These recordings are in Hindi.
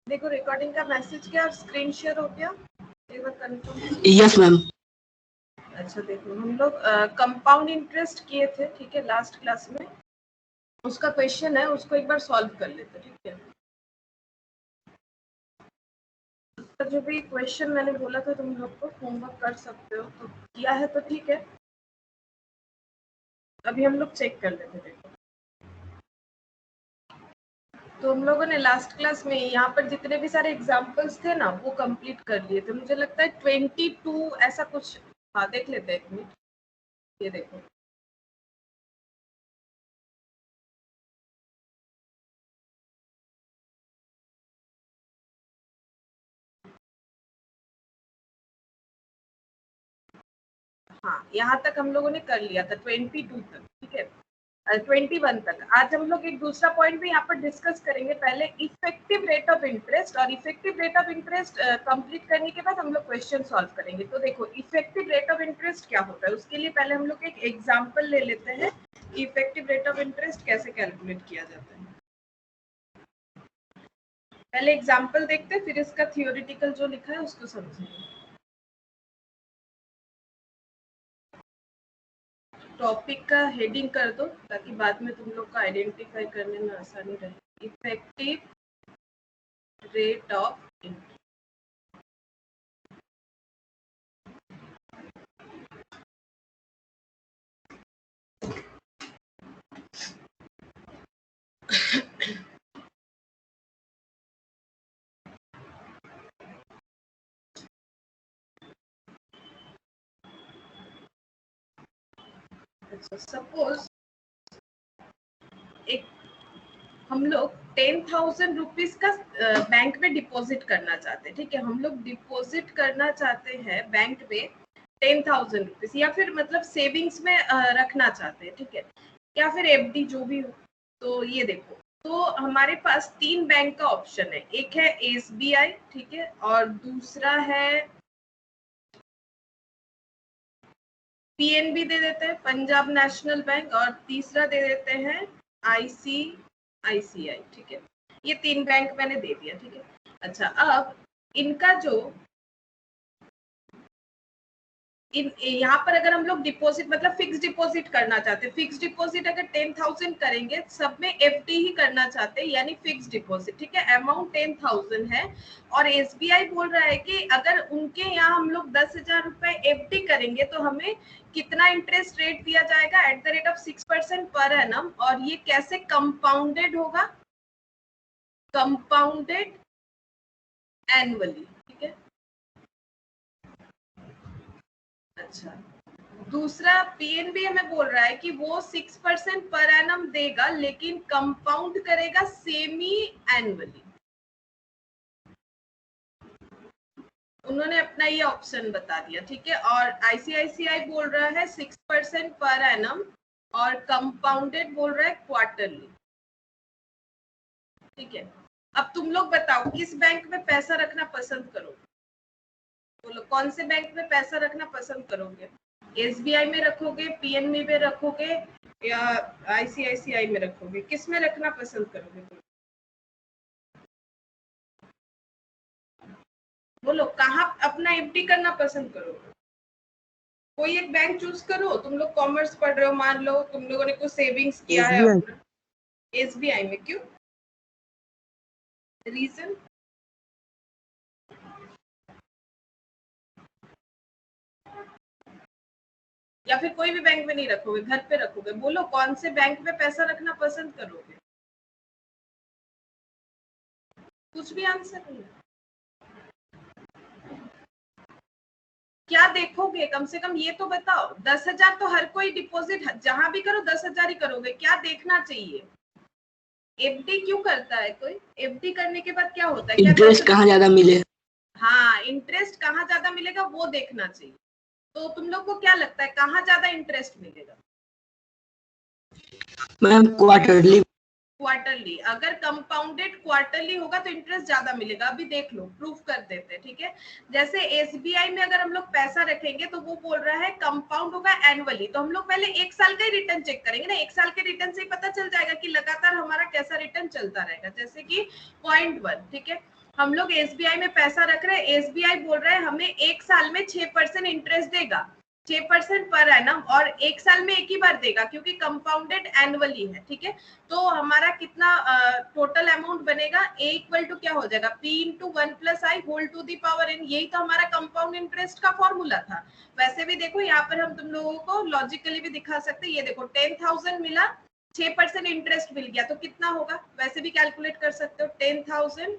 देखो रिकॉर्डिंग का मैसेज क्या स्क्रीन शेयर हो गया, एक बार कंफर्म। Yes ma'am. अच्छा देखो हम लोग कंपाउंड इंटरेस्ट किए थे, ठीक है, लास्ट क्लास में। उसका क्वेश्चन है, उसको एक बार सॉल्व कर लेते, ठीक है। तो जो भी क्वेश्चन मैंने बोला था तुम लोग को होमवर्क कर सकते हो, तो किया है तो ठीक है। अभी हम लोग चेक कर लेते। देखो तो हम लोगों ने लास्ट क्लास में यहाँ पर जितने भी सारे एग्जाम्पल्स थे ना वो कंप्लीट कर लिए थे। मुझे लगता है 22 ऐसा कुछ। हाँ देख लेते हैं एक मिनट, ये देखो। हाँ यहाँ तक हम लोगों ने कर लिया था 22 तक, ठीक है, 21 तक। आज हम लोग एक दूसरा पॉइंट भी यहाँ पर डिस्कस करेंगे। पहले इफेक्टिव रेट ऑफ इंटरेस्ट, और effective rate of interest complete करने के बाद हम लोग क्वेश्चन सॉल्व करेंगे। तो देखो इफेक्टिव रेट ऑफ इंटरेस्ट क्या होता है, उसके लिए पहले हम लोग एक एग्जाम्पल ले लेते हैं कि इफेक्टिव रेट ऑफ इंटरेस्ट कैसे कैलकुलेट किया जाता है। पहले एग्जाम्पल देखते हैं, फिर इसका थियोरिटिकल जो लिखा है उसको समझेंगे। टॉपिक का हेडिंग कर दो ताकि बाद में तुम लोग का आइडेंटिफाई करने में आसानी रहे। Effective rate of interest. अच्छा सपोज एक हम लोग 10,000 रुपीज का बैंक में डिपॉजिट करना चाहते हैं, ठीक है। हम लोग डिपॉजिट करना चाहते हैं बैंक में 10,000 रुपीज, या फिर मतलब सेविंग्स में रखना चाहते हैं, ठीक है, या फिर एफडी जो भी हो। तो ये देखो, तो हमारे पास 3 बैंक का ऑप्शन है। एक है एसबीआई, ठीक है, और दूसरा है पीएनबी दे देते हैं, पंजाब नेशनल बैंक, और तीसरा दे देते हैं आईसीआईसीआई, ठीक है। ये 3 बैंक मैंने दे दिया, ठीक है। अच्छा अब इनका जो यहाँ पर अगर हम लोग डिपॉजिट मतलब फिक्स डिपॉजिट करना चाहते हैं, फिक्स डिपॉजिट अगर 10,000 करेंगे, सब में एफडी ही करना चाहते हैं यानी फिक्स डिपॉजिट, ठीक है। अमाउंट 10,000 है और एसबीआई बोल रहा है कि अगर उनके यहाँ हम लोग 10,000 रुपए एफडी करेंगे तो हमें कितना इंटरेस्ट रेट दिया जाएगा, at the rate of 6% per annum. और ये कैसे कंपाउंडेड होगा, कंपाउंडेड एनुअली, ठीक है। अच्छा दूसरा पीएनबी हमें बोल रहा है कि वो 6% पर एनम देगा लेकिन कंपाउंड करेगा सेमी एनुअली। उन्होंने अपना ये ऑप्शन बता दिया, ठीक है। और आईसीआईसीआई बोल रहा है 6% पर एनम और कंपाउंडेड बोल रहा है क्वार्टरली, ठीक है। अब तुम लोग बताओ किस बैंक में पैसा रखना पसंद करोगे, बोलो कौन से बैंक में पैसा रखना पसंद करोगे? एसबीआई में रखोगे, पीएनबी में रखोगे, या आईसीआईसीआई में रखोगे? किस में रखना पसंद करोगे? बोलो कहाँ अपना एफडी करना पसंद करोगे? कोई एक बैंक चूज करो। तुम लोग कॉमर्स पढ़ रहे हो, मान लो तुम लोगों ने कुछ सेविंग्स किया है अपना। एसबीआई में क्यों? रीजन? या फिर कोई भी बैंक में नहीं रखोगे, घर पे रखोगे? बोलो कौन से बैंक में पैसा रखना पसंद करोगे? कुछ भी आंसर नहीं। क्या देखोगे, कम से कम ये तो बताओ। 10,000 तो हर कोई डिपॉजिट जहां भी करो 10,000 ही करोगे, क्या देखना चाहिए? एफडी क्यों करता है कोई? एफडी करने के बाद क्या होता है? इंटरेस्ट कहाँ ज्यादा मिले? हाँ इंटरेस्ट कहाँ ज्यादा मिलेगा वो देखना चाहिए। तो तुम लोग को क्या लगता है कहाँ ज्यादा इंटरेस्ट मिलेगा? Ma'am quarterly. क्वार्टरली। अगर कंपाउंडेड क्वार्टरली होगा तो इंटरेस्ट ज्यादा मिलेगा। अभी देख लो, प्रूफ कर देते हैं, ठीक है। जैसे एसबीआई में अगर हम लोग पैसा रखेंगे तो वो बोल रहा है कंपाउंड होगा एनुअली, तो हम लोग पहले 1 साल का ही रिटर्न चेक करेंगे ना। 1 साल के रिटर्न से ही पता चल जाएगा कि लगातार हमारा कैसा रिटर्न चलता रहेगा। जैसे कि 0.1, ठीक है। हम लोग एसबीआई में पैसा रख रहे हैं, एसबीआई बोल रहा है हमें एक साल में 6% इंटरेस्ट देगा, 6% पर एनम, और एक साल में एक ही बार देगा क्योंकि कंपाउंडेड एनुअली है, ठीक है। तो हमारा कितना टोटल अमाउंट बनेगा, ए इक्वल टू क्या हो जाएगा, P into 1 plus I whole to the power N. यही तो हमारा कंपाउंड इंटरेस्ट का फॉर्मूला था। वैसे भी देखो यहाँ पर हम तुम लोगों को लॉजिकली भी दिखा सकते हैं, ये देखो 10,000 मिला, 6% इंटरेस्ट मिल गया, तो कितना होगा, वैसे भी कैलकुलेट कर सकते हो। 10,000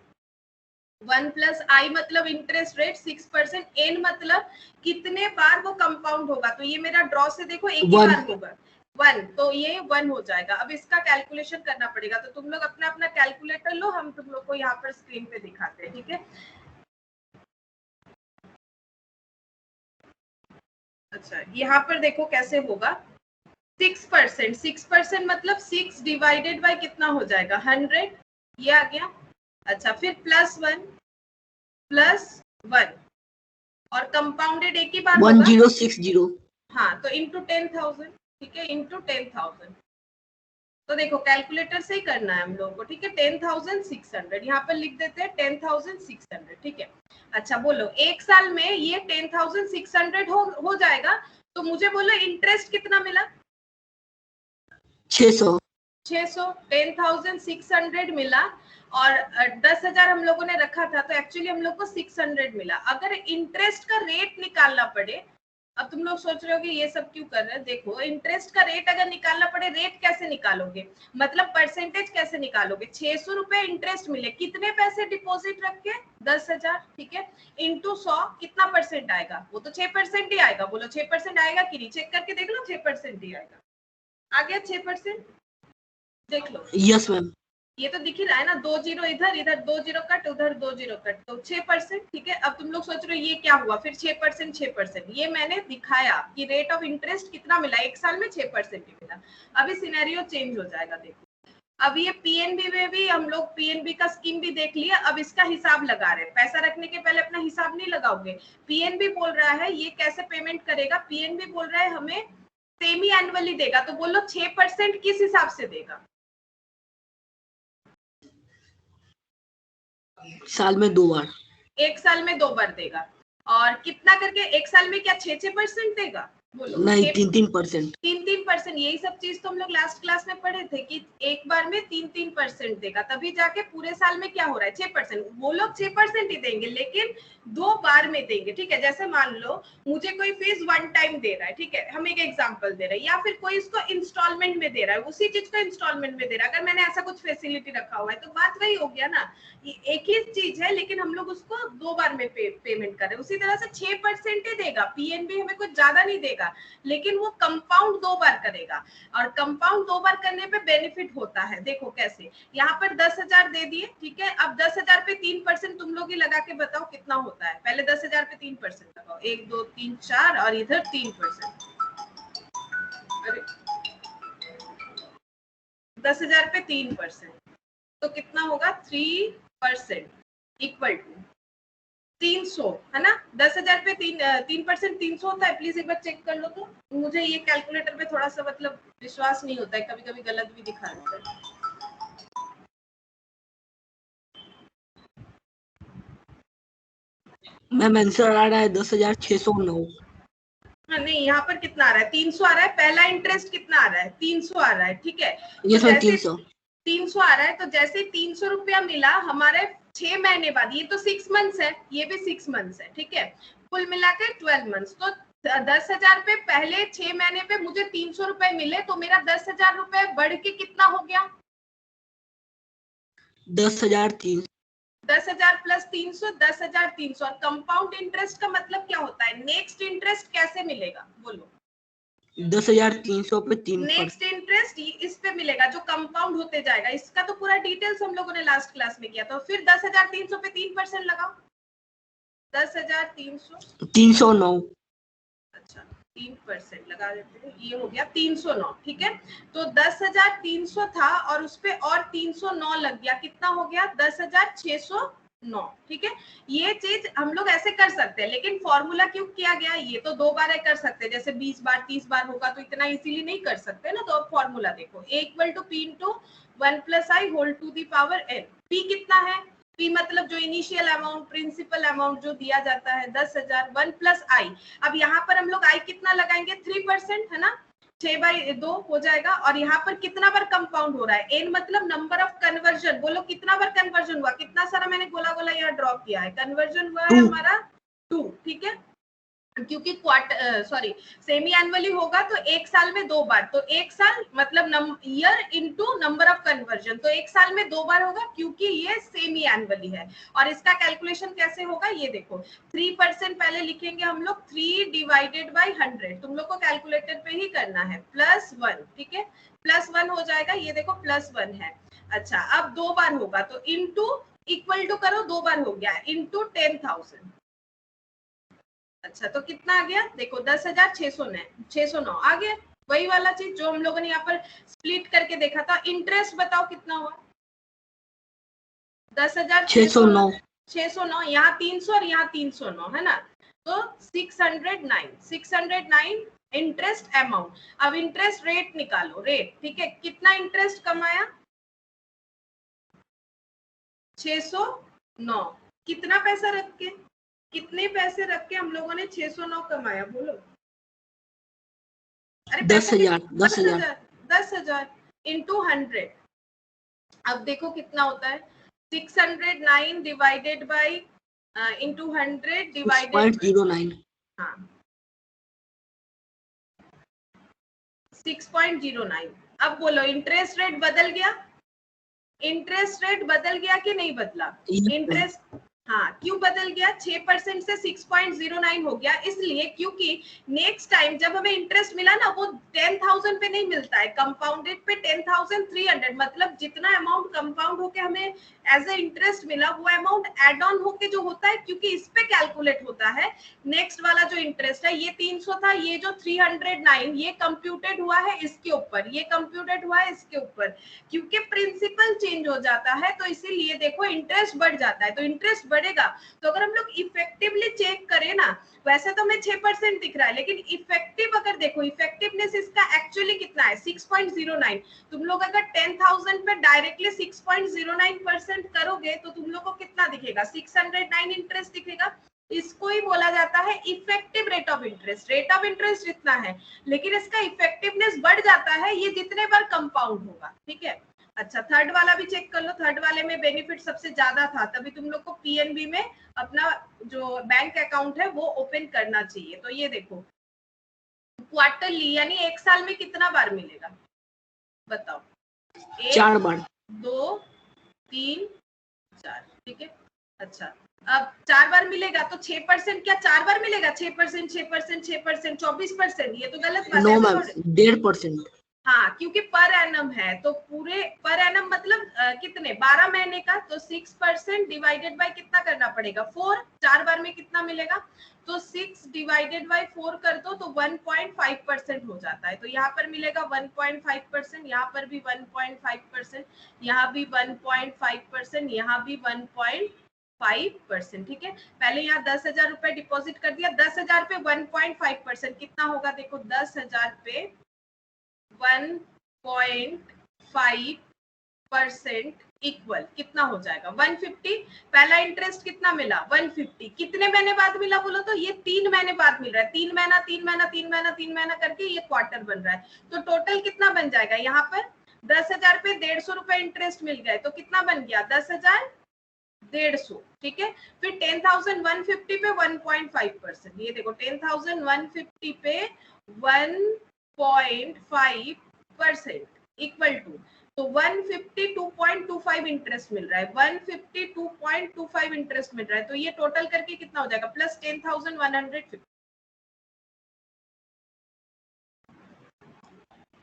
1 प्लस आई मतलब इंटरेस्ट रेट 6%, एन मतलब कितने बार वो कंपाउंड होगा, तो ये मेरा ड्रॉ से देखो एक ही बार होगा 1, तो ये 1 हो जाएगा। अब इसका कैलकुलेशन करना पड़ेगा, तो तुम लोग अपना अपना कैलकुलेटर लो, हम तुम लोग को यहाँ पर स्क्रीन पे दिखाते हैं, ठीक है। अच्छा यहाँ पर देखो कैसे होगा, 6%, 6% मतलब 6 डिवाइडेड बाय कितना हो जाएगा 100, ये आ गया। अच्छा फिर +1 +1 और कंपाउंडेड एक ही बार होगा 1060, हाँ, तो इंटू 10,000, ठीक है, इंटू 10,000। तो देखो कैलकुलेटर से ही करना है हम लोगों को, ठीक है। 10,600 यहाँ पर लिख देते हैं 10,600, ठीक है। अच्छा बोलो एक साल में ये 10,600 हो जाएगा, तो मुझे बोलो इंटरेस्ट कितना मिला, 600, 10,600 मिला, और 10,000 हम लोगों ने रखा था, तो एक्चुअली हम लोग को 600 मिला। अगर इंटरेस्ट का रेट निकालना पड़े, अब तुम लोग सोच रहे हो कि ये सब क्यों कर रहे हैं, देखो इंटरेस्ट का रेट अगर निकालना पड़े, रेट कैसे निकालोगे, मतलब परसेंटेज कैसे निकालोगे। 600 रुपए इंटरेस्ट मिले, कितने पैसे डिपॉजिट रख के, 10,000, ठीक है, इंटू 100, कितना परसेंट आएगा, वो तो 6% ही आएगा। बोलो 6% आएगा कि नहीं, चेक करके देख लो, 6% ही आएगा। आ गया 6%, देख लो। Yes ma'am. ये तो दिख ही रहा है ना, 2 जीरो इधर, इधर 2 जीरो कट, उधर 2 जीरो कट, तो 6%, ठीक है। अब तुम लोग सोच रहे हो ये क्या हुआ, फिर 6%, 6%, ये मैंने दिखाया कि रेट ऑफ इंटरेस्ट कितना मिला, एक साल में 6% ही मिला। अभी सिनेरियो चेंज हो जाएगा, देखो अब ये पीएनबी में भी हम लोग पीएनबी का स्कीम भी देख लिया, अब इसका हिसाब लगा रहे हैं। पैसा रखने के पहले अपना हिसाब नहीं लगाओगे। पीएनबी बोल रहा है ये कैसे पेमेंट करेगा, पीएनबी बोल रहा है हमें सेमी एनुअली देगा, तो बोलो 6% किस हिसाब से देगा, साल में 2 बार, एक साल में 2 बार देगा। और कितना करके, एक साल में क्या 6% देगा, बोलो नहीं 3%, 3%। यही सब चीज तो हम लोग लास्ट क्लास में पढ़े थे कि एक बार में 3% देगा, तभी जाके पूरे साल में क्या हो रहा है 6%। वो लोग 6% ही देंगे, लेकिन 2 बार में देंगे, ठीक है। जैसे मान लो मुझे कोई फीस 1 टाइम दे रहा है, ठीक है, हम एक एग्जांपल दे रहे हैं, या फिर कोई इसको इंस्टॉलमेंट में दे रहा है, उसी चीज को इंस्टॉलमेंट में दे रहा है, अगर मैंने ऐसा कुछ फैसिलिटी रखा हुआ है, तो बात वही हो गया ना, एक ही चीज है लेकिन हम लोग उसको 2 बार में पेमेंट कर रहे हैं। उसी तरह से 6% ही देगा, पीएनबी हमें कुछ ज्यादा नहीं देगा, लेकिन वो कंपाउंड 2 बार करेगा, और कंपाउंड 2 बार करने पे बेनिफिट होता है। देखो कैसे, यहाँ पर 10,000 दे दिए, ठीक है। अब 10,000 पे 3% तुम लोग ही लगा के बताओ कितना होता है, पहले 10,000 पे 3% लगाओ, 1 2 3 4 और इधर 3%, अरे 10,000 पे 3%, तो कितना होगा 3% इक्वल टू 300, है ना। 10,000 पे 3% 300 होता है, प्लीज एक बार चेक कर लो। तो मुझे ये कैलकुलेटर पे थोड़ा सा मतलब विश्वास नहीं होता है, कभी कभी गलत भी दिखा देता है। मैम आंसर आ रहा है 10,609। नहीं, यहाँ पर कितना आ रहा है, 300 आ रहा है। पहला इंटरेस्ट कितना आ रहा है, 300 आ रहा है, ठीक है। तो यस मैम, जैसे 300। 300 आ रहा है, तो जैसे 300 रुपया मिला हमारे 6 महीने बाद, ये तो 6 मंथ्स है, ये भी 6 मंथ्स है, ठीक है, कुल मिला के 12 मंथ्स। तो 10,000 पे पहले 6 महीने पे मुझे 300 रुपए मिले, तो मेरा 10,000 रुपए बढ़ के कितना हो गया, 10,300। 10,000 प्लस 300, 10,300। और कंपाउंड इंटरेस्ट का मतलब क्या होता है, नेक्स्ट इंटरेस्ट कैसे मिलेगा, बोलो। 10,300 पे 3%। नेक्स्ट इंटरेस्ट इस पे मिलेगा जो कंपाउंड होते जाएगा। इसका तो पूरा डिटेल्स हम लोगों ने लास्ट क्लास में किया था। फिर 10,300 पे 3% लगाओ, 10,300, 309। अच्छा 3% लगा देते हैं, ये हो गया 309, ठीक है। तो 10,300 था और उसपे और 309 लग गया, कितना हो गया 10,609, ठीक है। ये चीज हम लोग ऐसे कर सकते हैं, लेकिन फॉर्मूला क्यों किया गया, ये तो 2 बार कर सकते हैं, जैसे 20 बार 30 बार होगा तो इतना इजीली नहीं कर सकते ना। तो अब फॉर्मूला देखो, A equal to P into 1 plus I whole to the power n। P कितना है, पी मतलब जो इनिशियल अमाउंट, प्रिंसिपल अमाउंट जो दिया जाता है 10,000, 1 प्लस आई। अब यहाँ पर हम लोग आई कितना लगाएंगे, 3% है ना, 6/2 हो जाएगा। और यहाँ पर कितना बार कंपाउंड हो रहा है, एन मतलब नंबर ऑफ कन्वर्जन। बोलो कितना बार कन्वर्जन हुआ, कितना सारा मैंने गोला गोला यहाँ ड्रॉ किया है, कन्वर्जन हुआ है हमारा 2, ठीक है। क्योंकि क्वार्टर सेमी एनुअली होगा तो एक साल में 2 बार, तो एक साल मतलब year into number of conversion, तो एक साल में 2 बार होगा क्योंकि ये सेमी एनुअली है। और इसका कैलकुलेशन कैसे होगा ये देखो, 3% पहले लिखेंगे हम लोग, 3 डिवाइडेड बाई 100, तुम लोग को कैलकुलेटर पे ही करना है, +1, ठीक है, +1 हो जाएगा, ये देखो +1 है। अच्छा अब 2 बार होगा तो इनटू इक्वल टू करो, 2 बार हो गया, इनटू 10,000। अच्छा तो कितना आ गया देखो, 10,609 आ गया, वही वाला चीज जो हम लोगों ने यहाँ पर स्प्लिट करके देखा था। इंटरेस्ट बताओ कितना हुआ, 10,609, यहाँ 300 और यहाँ 309 है ना, तो 609 इंटरेस्ट अमाउंट। अब इंटरेस्ट रेट निकालो, रेट, ठीक है, कितना इंटरेस्ट कमाया, 609, कितना पैसा रख के, कितने पैसे रख के हम लोगों ने 609 कमाया, बोलो। अरे 10,000 इंटू 100। अब देखो कितना होता है, 609 डिवाइडेड बाई इंटू 100 डिवाइडेड 6.09, हाँ 6.09। अब बोलो इंटरेस्ट रेट बदल गया, इंटरेस्ट रेट बदल गया कि नहीं बदला, इंटरेस्ट, हाँ क्यों बदल गया, 6% से 6.09 हो गया, इसलिए क्योंकि नेक्स्ट टाइम जब हमें इंटरेस्ट मिला ना वो 10,000 पे नहीं मिलता है, कंपाउंडेड पे 10,300, मतलब जितना अमाउंट कंपाउंड होके हमें एज ए इंटरेस्ट मिला वो अमाउंट एड ऑन होके जो होता है, क्योंकि इस पे कैलकुलेट होता है नेक्स्ट वाला जो इंटरेस्ट है। ये 300 था, ये जो 309 ये कंप्यूटेड हुआ है इसके ऊपर, ये कंप्यूटेड हुआ है इसके ऊपर, क्योंकि प्रिंसिपल चेंज हो जाता है तो इसीलिए देखो इंटरेस्ट बढ़ जाता है। तो इंटरेस्ट बढ़ेगा तो अगर हम लोग इफेक्टिवली चेक करें ना, वैसे तो हमें 6% दिख रहा है, लेकिन इफेक्टिव अगर देखो, इफेक्टिवनेस इसका एक्चुअली कितना है, 6.09। तुम लोग अगर 10,000 पे डायरेक्टली 6.09% करोगे तो तुम लोग को कितना दिखेगा, 609 इंटरेस्ट दिखेगा। इसको ही बोला जाता है effective rate of interest. Rate of interest जितना है लेकिन इसका इफेक्टिवनेस बढ़ जाता है ये जितने बार कंपाउंड होगा, ठीक है। अच्छा थर्ड वाला भी चेक कर लो, थर्ड वाले में बेनिफिट सबसे ज्यादा था, तभी तुम लोग को पीएनबी में अपना जो बैंक अकाउंट है वो ओपन करना चाहिए। तो ये देखो क्वार्टरली यानी एक साल में कितना बार मिलेगा बताओ, 4 बार, 2 3 4, ठीक है। अच्छा अब 4 बार मिलेगा तो 6% क्या 4 बार मिलेगा, 6%, 6%, 6%, 24%, ये तो गलत बात है। 9 मैम, 1.5%, हाँ क्योंकि पर एनम है तो पूरे पर एनम मतलब कितने 12 महीने का, तो 6% डिवाइडेड बाय कितना करना पड़ेगा 4, 4 बार में कितना मिलेगा, तो 6 डिवाइडेड बाय 4 कर दो तो 1.5% हो जाता है। तो यहाँ पर मिलेगा 1.5%, यहाँ पर भी 1.5%, यहाँ भी 1.5%, यहाँ भी 1.5%, ठीक है। पहले यहाँ 10,000 रुपए डिपॉजिट कर दिया, 10,000 पे 1.5% कितना होगा देखो, 10,000 पे 1.5% इक्वल कितना हो जाएगा 150। पहला इंटरेस्ट कितना मिला 150, कितने महीने बाद मिला बोलो तो ये 3 महीने बाद मिल रहा है, 3 महीना 3 महीना 3 महीना 3 महीना करके ये क्वार्टर बन रहा है। तो टोटल कितना बन जाएगा, यहाँ पर 10,000 पे 150 रुपए इंटरेस्ट मिल गए तो कितना बन गया 10,150, ठीक है। फिर 10,150 पे 1.5%, ये देखो 10,150 पे 1.5% इक्वल टू, तो 152.25 इंटरेस्ट मिल रहा है, 152.25 इंटरेस्ट मिल रहा है। तो ये टोटल करके कितना हो जाएगा प्लस 10,150,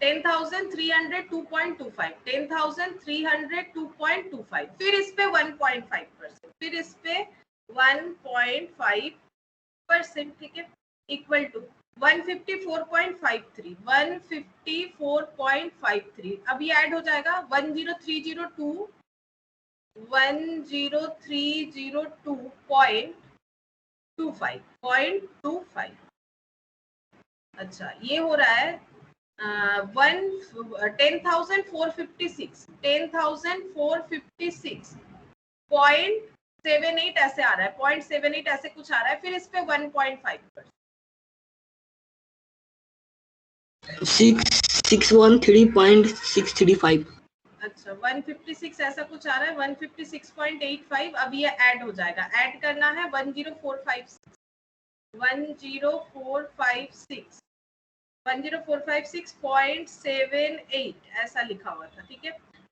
10,302.25, 10,302.25, फिर इस पे 1.5%, फिर इस पे 1.5%, ठीक है, इक्वल टू 154.53, 154.53। अब ये ऐड हो जाएगा 10302.25। अच्छा ये हो रहा है 10,456 0.78 ऐसे आ रहा है, 0.78 ऐसे कुछ आ रहा है, फिर इस पे 1.5%। 613.635। अच्छा 156 ऐसा कुछ आ रहा है, 156.85। अब ये ऐड हो जाएगा, ऐड करना है 10456 10456.78 ऐसा लिखा हुआ था, ठीक है।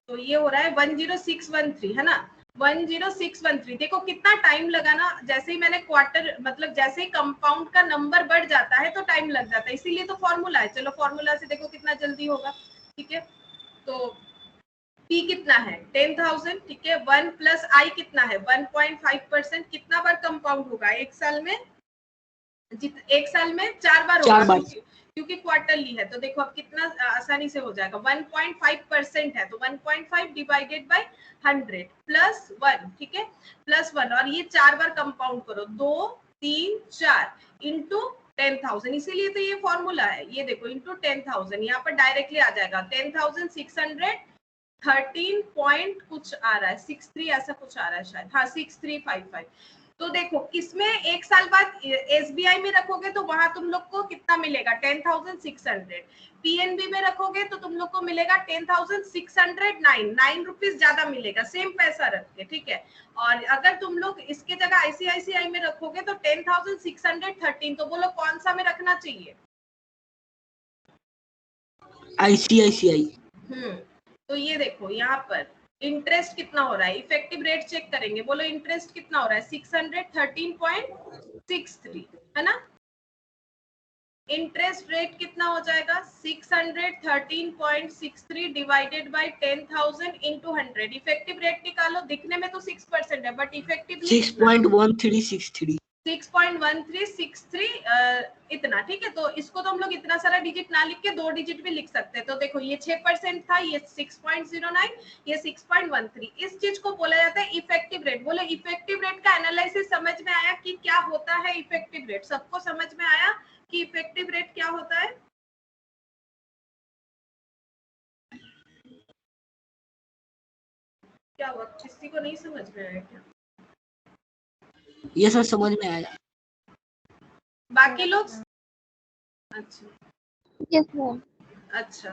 तो ये हो रहा है 10613, है ना, 10613। देखो कितना टाइम लगा ना, जैसे ही मैंने क्वार्टर मतलब जैसे ही कंपाउंड का नंबर बढ़ जाता है तो टाइम लग जाता है, इसीलिए तो फॉर्मूला है। चलो फॉर्मूला से देखो कितना जल्दी होगा, ठीक है। तो P कितना है 10,000, ठीक है। 1 प्लस I कितना है 1.5%। कितना बार कंपाउंड होगा एक साल में? एक साल में 4 बार होगा, क्योंकि क्वार्टरली है। तो देखो अब कितना आसानी से हो जाएगा, 1.5% है तो 1.5 डिवाइडेड बाय 100 प्लस 1, ठीक है, प्लस 1। और ये 4 बार कंपाउंड करो, 2 3 4 इंटू 10,000, इसीलिए तो ये फॉर्मूला है। ये देखो इंटू 10,000, यहाँ पर डायरेक्टली आ जाएगा 10,613 पॉइंट कुछ आ रहा है, 63 ऐसा कुछ आ रहा है शायद, हाँ 6355। तो देखो किसमें एक साल बाद एसबीआई में रखोगे तो वहां तुम लोग को कितना मिलेगा 10,600। पीएनबी में रखोगे तो तुम लोग को मिलेगा 10,609 रुपीज ज्यादा मिलेगा, सेम पैसा रख के, ठीक है। और अगर तुम लोग इसके जगह आईसीआईसीआई में रखोगे तो 10,613। तो बोलो कौन सा में रखना चाहिए? आईसीआईसीआई। तो ये देखो यहाँ पर इंटरेस्ट कितना हो रहा है, इफेक्टिव रेट चेक करेंगे, बोलो इंटरेस्ट कितना हो रहा है 613.63, है ना। इंटरेस्ट रेट कितना हो जाएगा 613.63 divided by 10,000 into 100। Effective rate निकालो, दिखने में तो 6% है बट इफेक्टिवली 6.1363 6.1363 इतना, ठीक है। तो इसको तो हम लोग इतना सारा डिजिट ना लिख के 2 डिजिट भी लिख सकते हैं। तो देखो ये 6% था, ये 6.09, ये 6.13। इस चीज को बोला जाता है इफेक्टिव रेट। बोलो इफेक्टिव रेट का एनालिसिस समझ में आया कि क्या होता है इफेक्टिव रेट? सबको समझ में आया कि इफेक्टिव रेट क्या होता है? क्या हुआ, किसी को नहीं समझ में आया क्या? ये सर समझ में आया। बाकी लोग? अच्छा यस मैम। अच्छा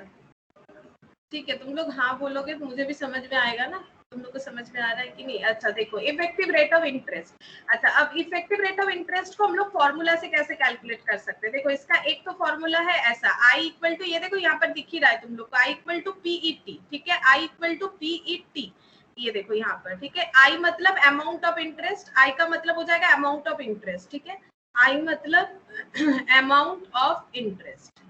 ठीक है, तुम लोग हाँ बोलोगे तो मुझे भी समझ में आएगा ना, तुम लोग को समझ में आ रहा है कि नहीं। अच्छा देखो इफेक्टिव रेट ऑफ इंटरेस्ट। अच्छा अब इफेक्टिव रेट ऑफ इंटरेस्ट को हम लोग फॉर्मूला से कैसे कैलकुलेट कर सकते हैं? देखो इसका एक तो फॉर्मूला है ऐसा, आई इक्वल टू, ये देखो यहाँ पर दिख ही रहा है तुम लोग को, आई इक्वल टू पीईटी, ठीक है, आई इक्वल टू पीईटी। ये देखो यहाँ पर, ठीक है। आई मतलब अमाउंट ऑफ इंटरेस्ट, आई का मतलब हो जाएगा अमाउंट ऑफ इंटरेस्ट, ठीक है। आई मतलब अमाउंट ऑफ इंटरेस्ट।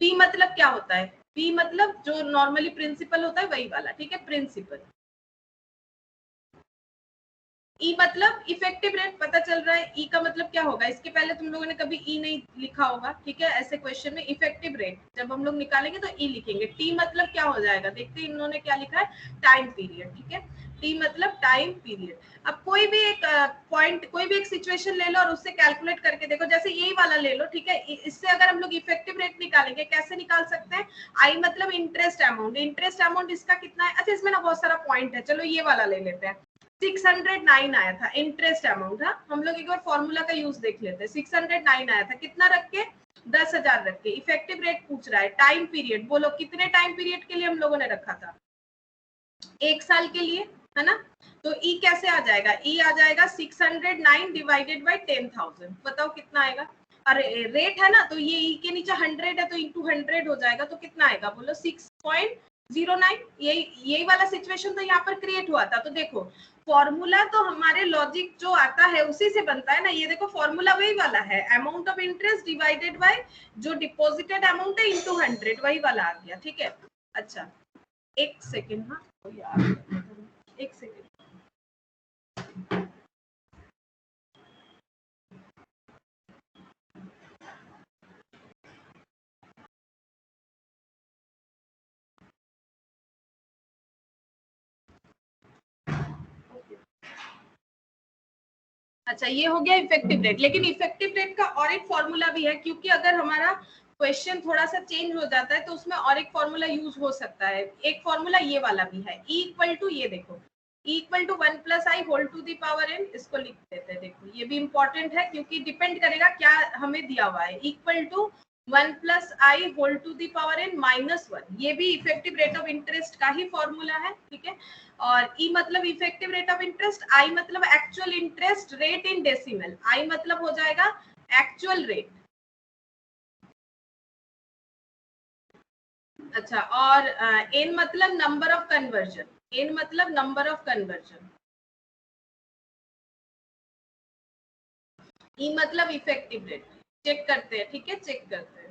पी मतलब क्या होता है? पी मतलब जो नॉर्मली प्रिंसिपल होता है वही वाला, ठीक है, प्रिंसिपल। ई मतलब इफेक्टिव रेट, पता चल रहा है। ई का मतलब क्या होगा? इसके पहले तुम लोगों ने कभी ई नहीं लिखा होगा, ठीक है। ऐसे क्वेश्चन में इफेक्टिव रेट जब हम लोग निकालेंगे तो ई लिखेंगे। टी मतलब क्या हो जाएगा? देखते हैं इन्होंने क्या लिखा है, टाइम पीरियड, ठीक है। टी मतलब टाइम पीरियड। अब कोई भी एक पॉइंट, कोई भी एक सिचुएशन ले लो और उससे कैलकुलेट करके देखो, जैसे यही वाला ले लो, ठीक है। इससे अगर हम लोग इफेक्टिव रेट निकालेंगे, कैसे निकाल सकते हैं? आई मतलब इंटरेस्ट अमाउंट, इंटरेस्ट अमाउंट इसका कितना है? अच्छा इसमें ना बहुत सारा पॉइंट है, चलो ये वाला ले लेते हैं। 609 आया था इंटरेस्ट अमाउंट। हाँ हम लोग एक बार फॉर्मूला का यूज देख लेते हैं। 609 आया था, कितना रख के? 10,000 रख के। इफेक्टिव रेट पूछ रहा है। टाइम पीरियड बोलो कितने टाइम पीरियड के लिए हम लोगों ने रखा था? 1 साल के लिए, है ना। तो ई कैसे आ जाएगा? ई आ जाएगा 609 डिवाइडेड बाय 10,000। बताओ कितना आएगा? अरे रेट है ना, तो ये ई के नीचे 100 है तो इंटू 100 हो जाएगा, तो कितना आएगा बोलो? 6.09। यही वाला सिचुएशन तो यहाँ पर क्रिएट हुआ था। तो देखो फॉर्मूला तो हमारे लॉजिक जो आता है उसी से बनता है ना। ये देखो फॉर्मूला वही वाला है, amount of interest divided by जो डिपॉजिटेड अमाउंट है इंटू 100, वही वाला आ गया, ठीक है। अच्छा एक सेकेंड, हाँ एक सेकेंड। अच्छा ये हो गया इफेक्टिव रेट। लेकिन इफेक्टिव रेट का और एक फॉर्मूला भी है, क्योंकि अगर हमारा क्वेश्चन थोड़ा सा चेंज हो जाता है तो उसमें और एक फॉर्मूला यूज हो सकता है। एक फॉर्मूला ये वाला भी है, ई इक्वल टू, ये देखो equal to 1 plus I whole to the power N, इसको लिख देते हैं। देखो ये भी इंपॉर्टेंट है क्योंकि डिपेंड करेगा क्या हमें दिया हुआ है। Equal to 1 plus I whole to the power N minus 1, ये भी इफेक्टिव रेट ऑफ इंटरेस्ट का ही फॉर्मूला है, ठीक है। और ई मतलब effective rate of interest, I मतलब actual interest rate in decimal, I मतलब हो जाएगा एक्चुअल रेट। अच्छा, और एन मतलब नंबर ऑफ कन्वर्जन, एन मतलब नंबर ऑफ कन्वर्जन, ई मतलब इफेक्टिव रेट। चेक करते हैं, ठीक है, चेक करते हैं।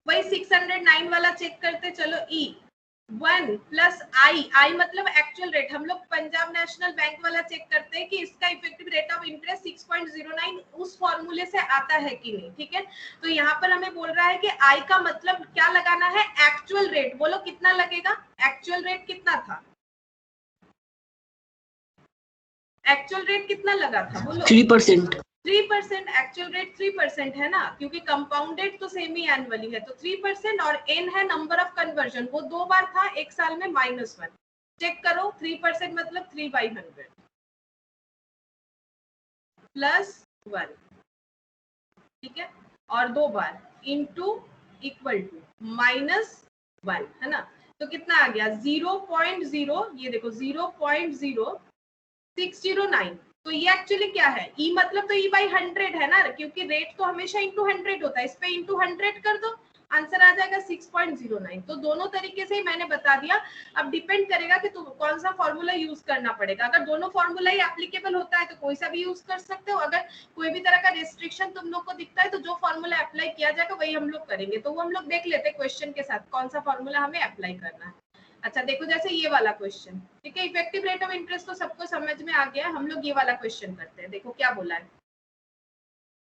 वही 609 वाला चेक करते, चलो ई 1 प्लस आई, आई मतलब एक्चुअल रेट। हम लोग पंजाब नेशनल बैंक वाला चेक करते हैं कि इसका इफेक्टिव रेट ऑफ इंटरेस्ट 6.09 उस फॉर्मूले से आता है कि नहीं, ठीक है। तो यहाँ पर हमें बोल रहा है कि आई का मतलब क्या लगाना है, एक्चुअल रेट। बोलो कितना लगेगा, एक्चुअल रेट कितना था, एक्चुअल रेट कितना लगा था, बोलो 3%। 3%, एक्चुअल रेट 3% है ना, क्योंकि कंपाउंडेड तो सेमी एनुअली है, तो 3%। और एन है नंबर ऑफ कन्वर्जन, वो 2 बार था एक साल में, -1। चेक करो, 3% मतलब 3/100 प्लस 1, ठीक है, और 2 बार इंटू इक्वल टू -1, है ना। तो कितना आ गया 0.0, ये देखो 0.0609। तो ये एक्चुअली क्या है, ई मतलब तो E/100 है ना, क्योंकि रेट तो हमेशा इंटू 100 होता है, इस पे इंटू 100 कर दो, आंसर आ जाएगा 6.09। तो दोनों तरीके से ही मैंने बता दिया। अब डिपेंड करेगा कि तुम कौन सा फॉर्मूला यूज करना पड़ेगा। अगर दोनों फॉर्मूला ही एप्लीकेबल होता है तो कोई सा भी यूज कर सकते हो। अगर कोई भी तरह का रिस्ट्रिक्शन तुम लोग को दिखता है तो जो फॉर्मूला अप्लाई किया जाएगा वही हम लोग करेंगे। तो वो हम लोग देख लेते हैं क्वेश्चन के साथ कौन सा फॉर्मूला हमें अप्लाई करना है। अच्छा देखो, जैसे ये वाला क्वेश्चन, ठीक है, इफेक्टिव रेट ऑफ इंटरेस्ट तो सबको समझ में आ गया। हम लोग ये वाला क्वेश्चन करते हैं। देखो क्या बोला है,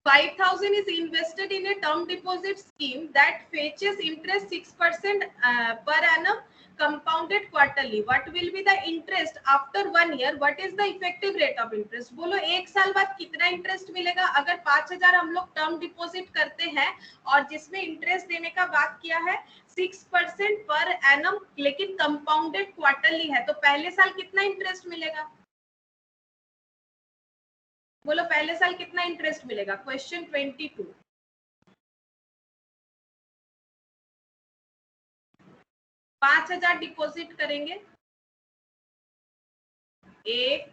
5,000 is invested in a term deposit scheme that fetches interest 6% per annum compounded quarterly. What will be the interest after 1 year? What is the effective rate of interest? बोलो एक साल बाद कितना इंटरेस्ट मिलेगा। अगर 5,000 हम लोग टर्म डिपॉजिट करते हैं और जिसमें इंटरेस्ट देने का बात किया है 6% पर एनम, लेकिन कंपाउंडेड क्वार्टरली है, तो पहले साल कितना इंटरेस्ट मिलेगा, बोलो पहले साल कितना इंटरेस्ट मिलेगा। क्वेश्चन 22, 5,000 डिपॉजिट करेंगे, 1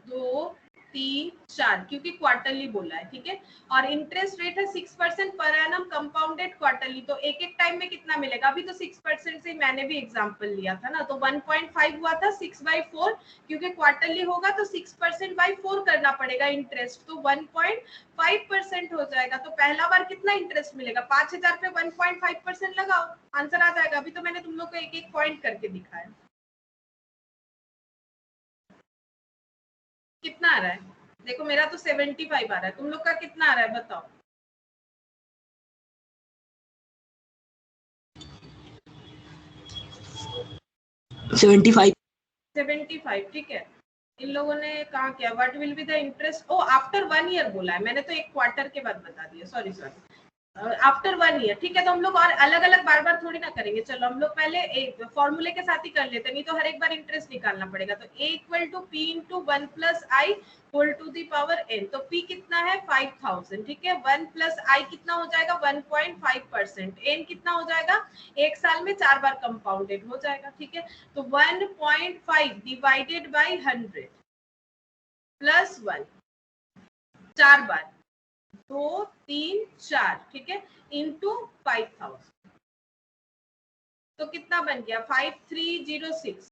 2 3 4, क्योंकि क्वार्टरली बोला है, ठीक है। और इंटरेस्ट रेट है 6% पर एनम कंपाउंडेड क्वार्टरली, तो एक एक टाइम में कितना मिलेगा। अभी तो 6% से मैंने भी एग्जांपल लिया था ना, तो 1.5 हुआ था 6/4, क्योंकि क्वार्टरली होगा तो 6%/4 करना पड़ेगा इंटरेस्ट, तो 1.5% हो जाएगा। तो पहला बार कितना इंटरेस्ट मिलेगा, 5,000 पे 1.5% लगाओ, आंसर आ जाएगा। अभी तो मैंने तुम लोग को एक एक पॉइंट करके दिखाया। कितना आ रहा है, देखो मेरा तो 75 आ रहा है, तुम लोग का कितना आ रहा है बताओ। 75। 75, ठीक है। इन लोगों ने कहा क्या, what will be the interest, ओ आफ्टर 1 ईयर बोला है, मैंने तो एक क्वार्टर के बाद बता दिया, सॉरी सॉरी, आफ्टर 1 ईयर, ठीक है। तो हम लोग और अलग अलग बार बार थोड़ी ना करेंगे। चलो हम लोग पहले एक फॉर्मूले के साथ ही कर लेते हैं, नहीं तो हर एक बार इंटरेस्ट निकालना पड़ेगा। तो a equal to P into 1 plus I whole to the power n। तो p कितना है 5,000, ठीक है। 1 प्लस आई कितना हो जाएगा 1.5%, n कितना हो जाएगा, एक साल में 4 बार कंपाउंडेड हो जाएगा, ठीक है। तो 1.5 डिवाइडेड बाई 100 प्लस 1, 4 बार, 2 3 4, ठीक है, इंटू 5,000, तो कितना बन गया 5306,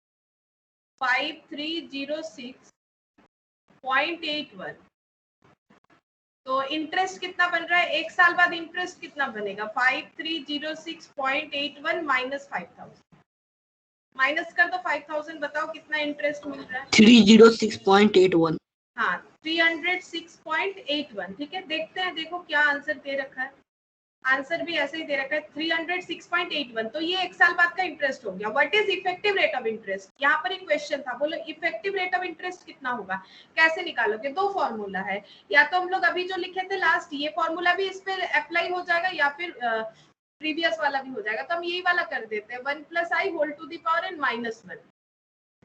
5306.81। तो इंटरेस्ट कितना बन रहा है, एक साल बाद इंटरेस्ट कितना बनेगा 5306.81 माइनस 5,000, माइनस कर दो 5,000, बताओ कितना इंटरेस्ट मिल रहा है 306.81। हाँ 306.81, ठीक है। देखते हैं, देखो क्या आंसर दे रखा है, आंसर भी ऐसे ही दे रखा है 306.81। तो ये एक साल बाद का इंटरेस्ट हो गया। What is effective rate of interest, यहाँ पर एक क्वेश्चन था, बोलो इफेक्टिव रेट ऑफ इंटरेस्ट कितना होगा, कैसे निकालोगे। दो फॉर्मूला है, या तो हम लोग अभी जो लिखे थे लास्ट, ये फॉर्मूला भी इस पे अप्लाई हो जाएगा, या फिर प्रीवियस वाला भी हो जाएगा। तो हम यही वाला कर देते हैं, 1 plus I whole to the power n minus 1,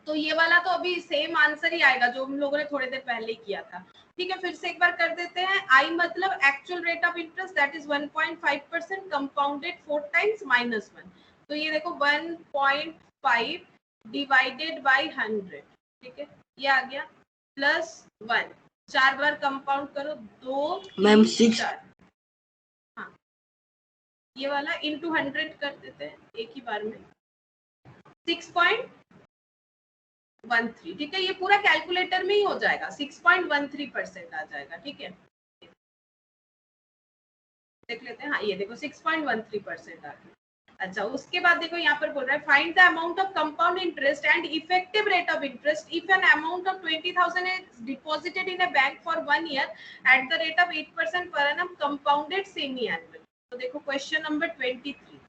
तो ये वाला तो अभी सेम आंसर ही आएगा जो हम लोगों ने थोड़ी देर पहले किया था। ठीक है, फिर से एक बार कर देते हैं। आई मतलब actual rate of interest that is 1.5% compounded 4 times -1। तो ये देखो 1.5 डिवाइडेड बाय 100, ठीक है, ये आ गया +1। 4 बार कंपाउंड करो, 2 मैम 3 6 4। हाँ, ये वाला इंटू 100 कर देते हैं एक ही बार में, 6.13। ठीक है, ये पूरा कैलकुलेटर में ही हो जाएगा, 6.13% आ जाएगा। ठीक है, देख लेते हैं। हाँ, ये देखो 6.13% आ गया। अच्छा, उसके बाद देखो यहाँ पर बोल रहा है find the amount of compound interest and effective rate of interest if an amount of 20,000 is deposited in a bank for 1 year at the rate of 8% per annum compounded semi annual. तो देखो क्वेश्चन नंबर 23।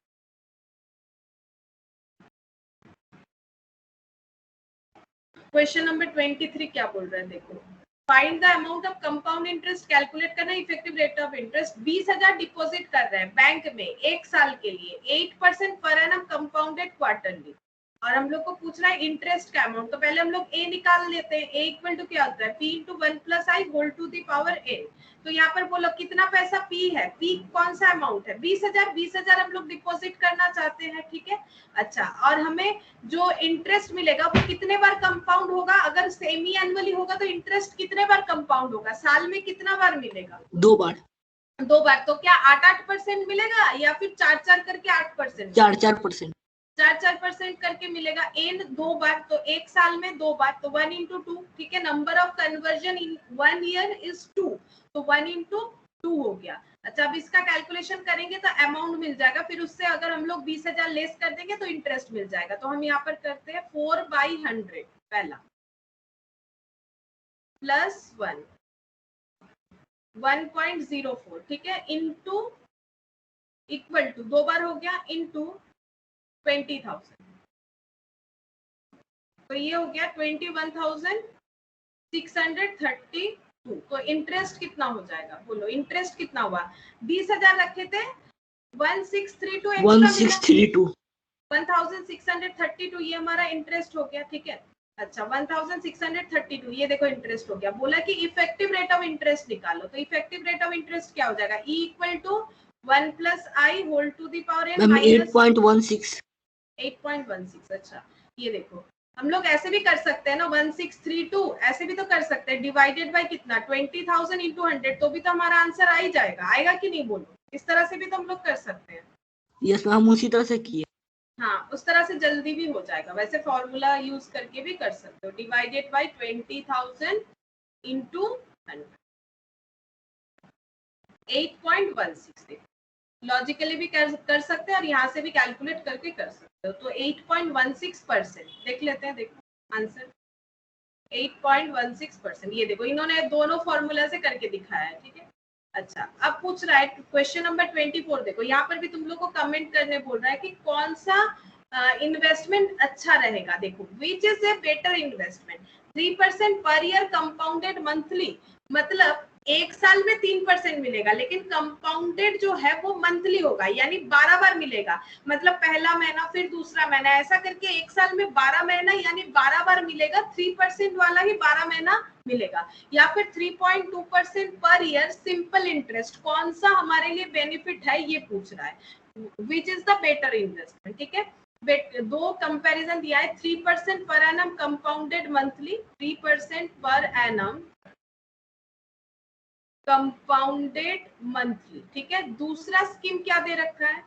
क्वेश्चन नंबर 23 क्या बोल रहा है, देखो find the amount of compound interest, calculate करना effective rate of interest. 20,000 deposit कर रहे हैं बैंक में 1 साल के लिए, 8% पर एनम कंपाउंडेड क्वार्टरली, और हम लोग को पूछ रहा है इंटरेस्ट का अमाउंट। तो पहले हम लोग ए निकाल लेते हैं। ए इक्वल टू क्या होता है, P into 1 plus I whole to the power N. तो यहाँ पर बोलो कितना पैसा पी है, पी कौन सा अमाउंट है, 20,000। 20,000 हम लोग डिपॉजिट करना चाहते हैं। ठीक है, अच्छा, और हमें जो इंटरेस्ट मिलेगा वो कितने बार कंपाउंड होगा, अगर सेमी एनुअली होगा तो इंटरेस्ट कितने बार कंपाउंड होगा, साल में कितना बार मिलेगा, 2 बार। 2 बार। तो क्या 8-8% मिलेगा या फिर 4-4 करके 8%? 4-4%। 4-4% करके मिलेगा। एन 2 बार, तो 1 साल में 2 बार, तो 1 into 2। ठीक है, number of conversion in 1 year is 2, तो 1 into 2 हो गया। अच्छा, अब इसका कैलकुलेशन करेंगे तो अमाउंट मिल जाएगा, फिर उससे अगर हम लोग 20,000 लेस कर देंगे तो इंटरेस्ट मिल जाएगा। तो हम यहाँ पर करते हैं 4/100 पहला +1 1.04, ठीक है, इंटू इक्वल टू 2 बार हो गया इंटू 20,000, तो ये हो गया 21,632। तो इंटरेस्ट कितना हो जाएगा, बोलो इंटरेस्ट कितना हुआ। 20,000 रखे थे, 1632 एक्स्ट्रा मिला, 1632। 1632 ये हमारा इंटरेस्ट हो गया। ठीक है, अच्छा 1632 ये देखो इंटरेस्ट हो गया। बोला कि इफेक्टिव रेट ऑफ इंटरेस्ट निकालो, तो इफेक्टिव रेट ऑफ इंटरेस्ट क्या हो जाएगा, E equal to 1 plus I whole to the power N minus 8.16। 8.16। अच्छा, ये देखो हम लोग ऐसे भी कर सकते हैं ना, 1632 ऐसे भी तो कर सकते हैं, डिवाइडेड बाय कितना 20,000 इंटू 100, तो भी तो हमारा आंसर आ ही जाएगा। आएगा कि नहीं, बोलो, इस तरह से भी तो हम लोग कर सकते हैं। यस मैम, उसी तरह से किए। हाँ, उस तरह से जल्दी भी हो जाएगा। वैसे फॉर्मूला यूज करके भी कर सकते हो, डिवाइडेड बाय 20,000 इंटू 100, 8.16। लॉजिकली भी कर सकते हैं और यहाँ से भी कैलकुलेट करके कर सकते हो। तो 8.16% देख लेते हैं, देखो आंसर 8.16%। ये देखो इन्होंने दोनों फॉर्मूला से करके दिखाया है। ठीक है, अच्छा, अब पूछ रहा है क्वेश्चन नंबर 24। देखो यहाँ पर भी तुम लोग को कमेंट करने बोल रहा है कि कौन सा इन्वेस्टमेंट अच्छा रहेगा। देखो which is a better investment, 3% per year compounded monthly, मतलब 1 साल में 3% मिलेगा, लेकिन कंपाउंडेड जो है वो मंथली होगा, यानी 12 बार मिलेगा। मतलब पहला महीना फिर दूसरा महीना, ऐसा करके 1 साल में 12 महीना यानी 12 बार मिलेगा। 3% वाला ही 12 महीना मिलेगा। या फिर 3.2% पर ईयर सिंपल इंटरेस्ट, कौन सा हमारे लिए बेनिफिट है ये पूछ रहा है, which is the better investment. ठीक है, दो कंपैरिजन दिया है, 3% पर एनम कंपाउंडेड मंथली, 3% पर एनम कंपाउंडेड मंथली। ठीक है, दूसरा स्कीम क्या दे रखा है,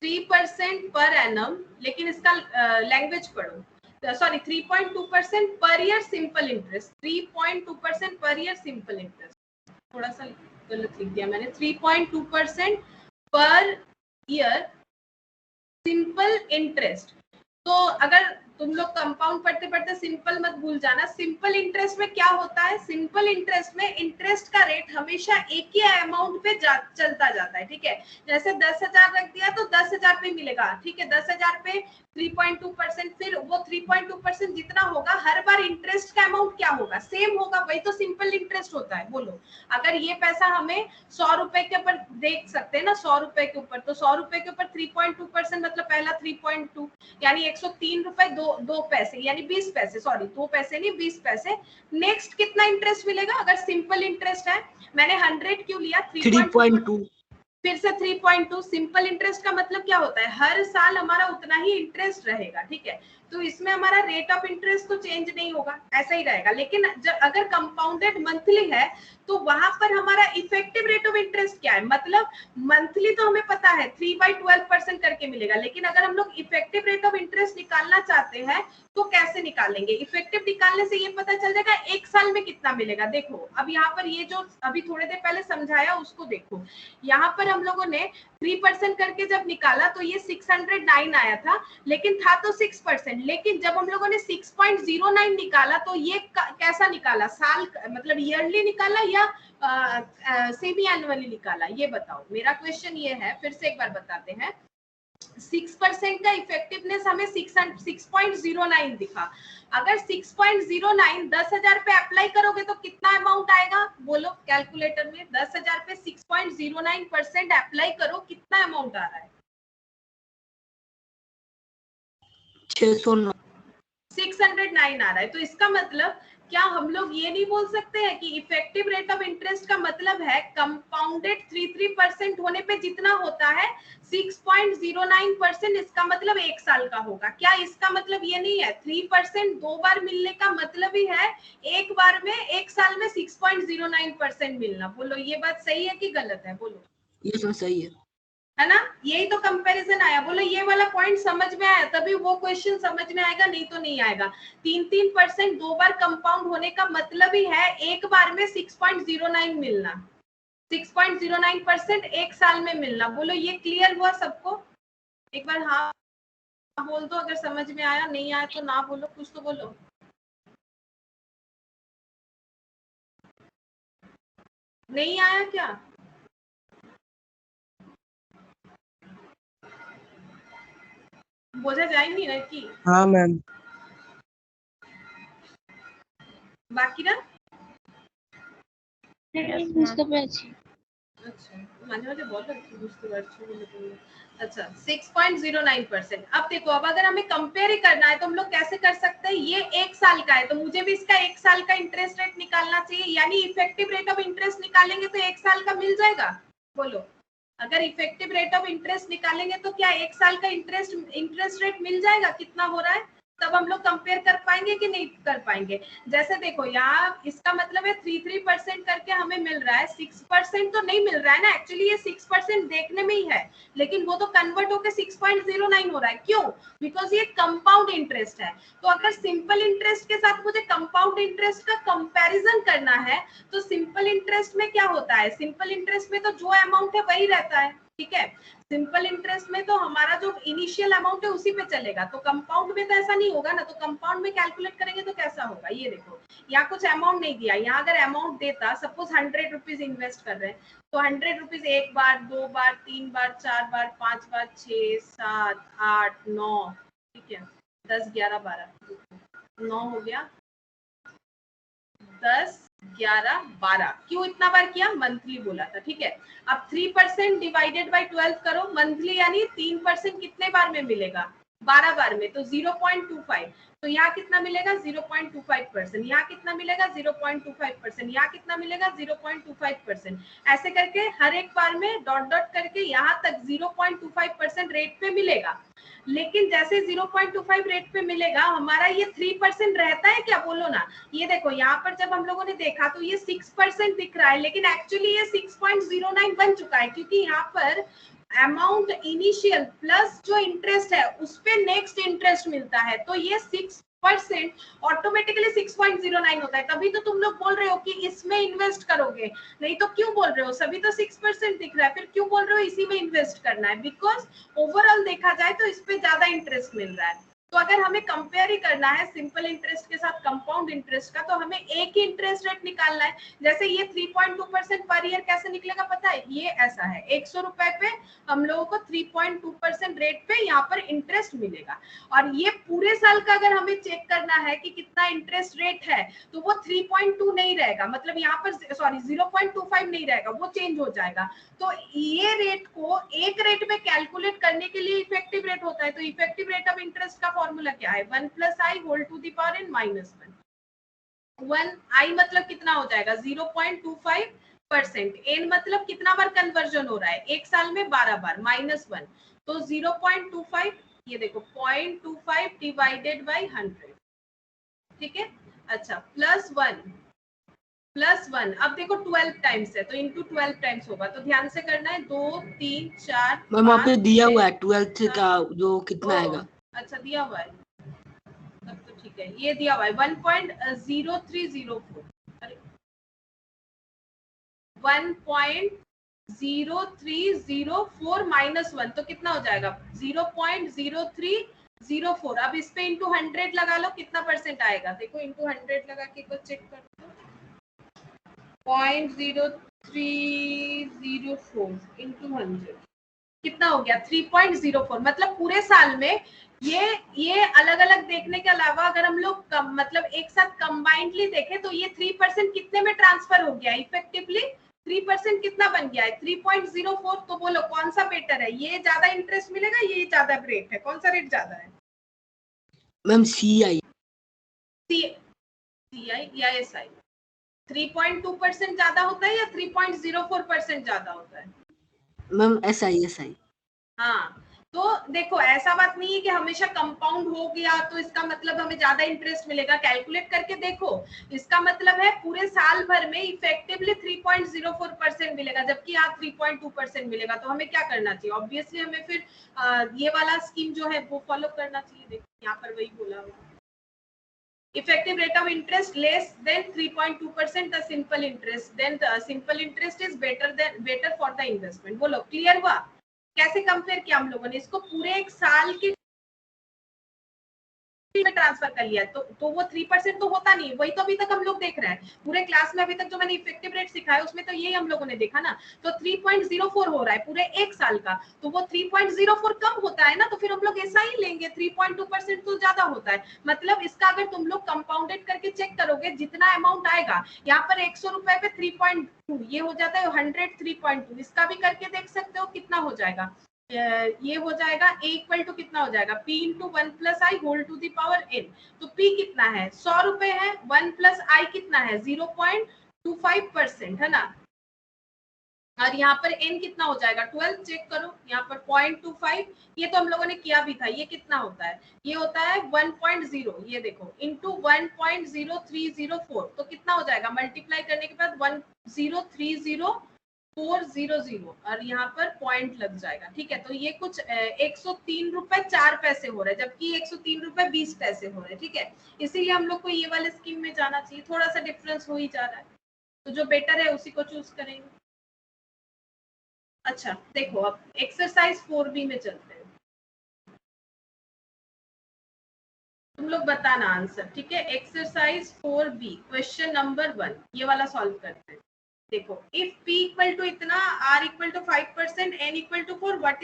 3% पर एनम, लेकिन इसका लैंग्वेज पढ़ो, sorry 3.2% per year simple interest, 3.2% per year simple interest, थोड़ा सा गलत लिख दिया मैंने, 3.2% पर ईयर सिंपल इंटरेस्ट। तो अगर तुम लोग कंपाउंड पढ़ते पढ़ते सिंपल मत भूल जाना। सिंपल इंटरेस्ट में क्या होता है, सिंपल इंटरेस्ट में इंटरेस्ट का रेट हमेशा एक ही अमाउंट पे चलता जाता है। ठीक है, जैसे 10,000 रख दिया तो 10,000 पे मिलेगा। ठीक है, 10,000 पे 3.2%, फिर वो 3.2% जितना होगा हर बार इंटरेस्ट का अमाउंट क्या होगा, सेम होगा। वही तो सिंपल इंटरेस्ट होता है। बोलो, अगर ये पैसा हमें 100 रुपए के ऊपर देख सकते हैं ना, 100 रुपए के ऊपर, तो 100 रुपए के ऊपर 3.2% मतलब पहला 3.2 यानी 103 रुपए, दो दो पैसे यानी 20 पैसे, सॉरी 2 पैसे नहीं 20 पैसे। नेक्स्ट कितना इंटरेस्ट मिलेगा अगर सिंपल इंटरेस्ट है, मैंने 100 क्यों लिया, 3.2 फिर से 3.2। सिंपल इंटरेस्ट का मतलब क्या होता है, हर साल हमारा उतना ही इंटरेस्ट रहेगा, ठीक है। तो इसमें हमारा रेट ऑफ इंटरेस्ट तो चेंज नहीं होगा, ऐसा ही रहेगा। लेकिन जब अगर कंपाउंडेड मंथली है तो वहां पर हमारा इफेक्टिव रेट ऑफ इंटरेस्ट क्या है, मतलब मंथली तो हमें पता है 3/12% करके मिलेगा, लेकिन अगर हम लोग इफेक्टिव रेट ऑफ इंटरेस्ट निकालना चाहते हैं तो कैसे निकालेंगे। इफेक्टिव निकालने से ये पता चल जाएगा एक साल में कितना मिलेगा। देखो अब यहाँ पर ये जो अभी थोड़ी देर पहले समझाया उसको देखो, यहाँ पर हम लोगों ने 3% करके जब निकाला तो ये 609 आया था, लेकिन था तो 6%। लेकिन जब हम लोगों ने 6.09 निकाला तो ये कैसा निकाला, साल मतलब ईयरली निकाला या सेमी एनुअली निकाला, ये बताओ। मेरा क्वेश्चन ये है, फिर से एक बार बताते हैं। 6% का इफेक्टिवनेस हमें 6.09 दिखा। अगर 6.09 10,000 पे अप्लाई करोगे तो कितना अमाउंट आएगा, बोलो कैलकुलेटर में। 10,000 पे 6.09% अप्लाई करो, कितना अमाउंट आ रहा है, 609 आ रहा है। तो इसका मतलब क्या हम लोग ये नहीं बोल सकते हैं कि इफेक्टिव रेट ऑफ इंटरेस्ट का मतलब है कंपाउंडेड 3% होने पे जितना होता है 6.09%, इसका मतलब एक साल का होगा। क्या इसका मतलब ये नहीं है 3% 2 बार मिलने का मतलब ही है एक बार में एक साल में 6.09% मिलना। बोलो ये बात सही है कि गलत है, बोलो। ये तो सही है ना, यही तो कंपैरिजन आया। बोलो ये वाला पॉइंट समझ में आया, तभी वो क्वेश्चन समझ में आएगा, नहीं तो नहीं आएगा। 3% 2 बार कंपाउंड होने का मतलब ही है एक बार में 6.09 मिलना, 6.09% एक साल में मिलना। बोलो ये क्लियर हुआ सबको, एक बार हाँ बोल दो अगर समझ में आया, नहीं आया तो ना बोलो, कुछ तो बोलो। नहीं आया क्या, बोझा जाएंगी ना कि हाँ मैम। বাকিরা বুঝতে পেরেছি। আচ্ছা মাঝে মাঝে বলো কি বুঝতে পারছো বলে বললো। अच्छा 6.09%। अब देखो, अब अगर हमें कंपेयर ही करना है तो हम लोग कैसे कर सकते हैं, ये एक साल का है तो मुझे भी इसका एक साल का इंटरेस्ट रेट निकालना चाहिए, यानी इफेक्टिव रेट ऑफ इंटरेस्ट निकालेंगे तो एक साल का मिल जाएगा। बोलो अगर इफेक्टिव रेट ऑफ इंटरेस्ट निकालेंगे तो क्या एक साल का इंटरेस्ट रेट मिल जाएगा, कितना हो रहा है, तब हम लोग कंपेयर कर पाएंगे कि नहीं कर पाएंगे। जैसे देखो यहाँ इसका मतलब है 3% करके हमें मिल रहा है, 6% तो नहीं मिल रहा है ना, एक्चुअली ये 6% देखने में ही है, लेकिन वो तो कन्वर्ट होकर 6.09 हो रहा है। क्यों, बिकॉज ये कंपाउंड इंटरेस्ट है। तो अगर सिंपल इंटरेस्ट के साथ मुझे कंपाउंड इंटरेस्ट का कंपैरिजन करना है तो सिंपल इंटरेस्ट में क्या होता है, सिंपल इंटरेस्ट में तो जो अमाउंट है वही रहता है, ठीक है। सिंपल इंटरेस्ट में तो हमारा जो इनिशियल अमाउंट है उसी पे चलेगा, तो कंपाउंड में तो ऐसा नहीं होगा ना। तो कंपाउंड में कैलकुलेट करेंगे तो कैसा होगा, ये देखो यहाँ कुछ अमाउंट नहीं दिया, यहाँ अगर अमाउंट देता, सपोज 100 रुपीज इन्वेस्ट कर रहे हैं तो 100 रुपीज 1 बार 2 बार 3 बार 4 बार 5 बार 6 7 8 9, ठीक है 10 11 12 9 हो गया, 10 11 12, क्यों इतना बार किया, मंथली बोला था, ठीक है। अब 3% डिवाइडेड बाय 12 करो, मंथली यानी 3% कितने बार में मिलेगा, 12 बार में, तो 0.25। तो यहाँ कितना मिलेगा 0.25%, यहाँ कितना मिलेगा 0.25%, यहाँ कितना मिलेगा 0.25%। ऐसे करके हर एक बार में डॉट डॉट करके यहाँ तक 0.25% रेट पे मिलेगा। लेकिन जैसे 0.25 रेट पे मिलेगा हमारा ये 3% रहता है क्या, बोलो ना। ये देखो यहाँ पर जब हम लोगों ने देखा तो ये 6% दिख रहा है, लेकिन एक्चुअली ये 6.09 बन चुका है, क्योंकि यहाँ पर अमाउंट इनिशियल प्लस जो इंटरेस्ट है उस पे नेक्स्ट इंटरेस्ट मिलता है, तो ये 6% ऑटोमेटिकली 6.09 होता है। तभी तो तुम लोग बोल रहे हो कि इसमें इन्वेस्ट करोगे, नहीं तो क्यों बोल रहे हो, सभी तो 6% दिख रहा है, फिर क्यों बोल रहे हो इसी में इन्वेस्ट करना है, बिकॉज ओवरऑल देखा जाए तो इस पे ज्यादा इंटरेस्ट मिल रहा है। तो अगर हमें कंपेयर ही करना है सिंपल इंटरेस्ट के साथ कंपाउंड इंटरेस्ट का, तो हमें एक ही इंटरेस्ट रेट निकालना है। जैसे ये 3.2% पर ईयर कैसे निकलेगा पता है, ये ऐसा है 100 रुपए पे हम लोगों को 3.2% रेट पे यहाँ पर इंटरेस्ट मिलेगा। और ये पूरे साल का अगर हमें चेक करना है कि कितना इंटरेस्ट रेट है तो वो 3.2 नहीं रहेगा, मतलब यहाँ पर सॉरी 0.25 नहीं रहेगा, वो चेंज हो जाएगा। तो ये रेट को एक रेट में कैलकुलेट करने के लिए इफेक्टिव रेट होता है। तो इफेक्टिव रेट ऑफ इंटरेस्ट का फॉर्मूला क्या है, 1 plus I whole to the power n minus 1 आई मतलब कितना हो जाएगा 0.25%, n मतलब कितना बार कन्वर्जन हो रहा है, एक साल में 12 बार, -1 तो 0.25, ये देखो 0.25 डिवाइडेड बाई 100, ठीक है। अच्छा +1 अब देखो 12 टाइम्स है तो इंटू 12 टाइम्स होगा, तो ध्यान से करना है, 2 3 4 मैम वहाँ पे 5 दिया 6 हुआ है 12th का जो कितना ओ, आएगा। अच्छा दिया हुआ है, तब तो ठीक है, ये दिया हुआ है 1.0304, अरे 1.0304 -1 तो कितना हो जाएगा 0.0304। अब इस पे इंटू 100 लगा लो, कितना परसेंट आएगा, देखो इंटू 100 लगा के को चेक कर दो, 0.0304 इंटू 100 कितना हो गया 3.04। मतलब पूरे साल में ये अलग अलग देखने के अलावा अगर हम लोग मतलब एक साथ कंबाइंडली देखें तो ये 3% कितने में ट्रांसफर हो गया इफेक्टिवली, 3% कितना बन गया है 3.04। तो बोलो कौन सा बेटर है, ये ज्यादा इंटरेस्ट मिलेगा, ये ज्यादा रेट है, कौन सा रेट ज्यादा है, मैम CI या SI, 3.2% ज्यादा होता है या 3.04% ज्यादा होता है, मैम SI। हाँ तो देखो ऐसा बात नहीं है कि हमेशा कंपाउंड हो गया तो इसका मतलब हमें ज्यादा इंटरेस्ट मिलेगा, कैलकुलेट करके देखो, इसका मतलब है पूरे साल भर में इफेक्टिवली 3.04% मिलेगा, जबकि यहाँ 3.2% मिलेगा। तो हमें क्या करना चाहिए, ऑब्वियसली हमें फिर ये वाला स्कीम जो है वो फॉलो करना चाहिए। देखो यहाँ पर वही बोला हुआ, effective rate of interest less than 3.2%, the simple interest, then the simple interest is better for the investment। बोलो क्लियर हुआ, कैसे कंपेयर किया हम लोगों ने इसको, पूरे एक साल की में ट्रांसफर कर लिया तो वो 3% तो होता नहीं, वही तो अभी तक हम लोग देख रहे हैं पूरे क्लास में, अभी तक जो मैंने इफेक्टिव रेट सिखाया उसमें तो यही हम लोगों ने देखा ना। तो 3.04 हो रहा है पूरे एक साल का, तो वो 3.04 कम होता है ना, तो फिर हम लोग ऐसा ही लेंगे, 3.2% तो ज्यादा होता है। मतलब इसका अगर तुम लोग कंपाउंडेड करके चेक करोगे जितना अमाउंट आएगा, यहाँ पर 100 रुपए पे 3.2 ये हो जाता है 100 3.2, इसका भी करके देख सकते हो कितना हो जाएगा, ये हो जाएगा a इक्वल टू कितना हो जाएगा p into 1 plus I whole to the power n। तो p कितना है 100 रुपए है, 1 प्लस आई कितना है 0.25% है ना, और यहाँ पर n कितना हो जाएगा 12, चेक करो यहाँ पर 0.25, ये तो हम लोगों ने किया भी था, ये कितना होता है, ये होता है 1.0, ये देखो इंटू 1.0304 तो कितना हो जाएगा, मल्टीप्लाई करने के बाद 1030400 और यहाँ पर पॉइंट लग जाएगा, ठीक है। तो ये कुछ 103 रुपए 4 पैसे हो रहे हैं, जबकि 103 रुपए 20 पैसे हो रहे हैं, ठीक है। इसीलिए हम लोग को ये वाले स्कीम में जाना चाहिए, थोड़ा सा डिफरेंस हो ही जा रहा है, तो जो बेटर है उसी को चूज करेंगे। अच्छा देखो अब एक्सरसाइज 4B में चलते हैं, तुम लोग बताना आंसर, ठीक है। एक्सरसाइज 4B क्वेश्चन नंबर 1 ये वाला सॉल्व करते हैं। देखो इफ p इक्वल टू इतना, r equal to 5%, n equal to 4, what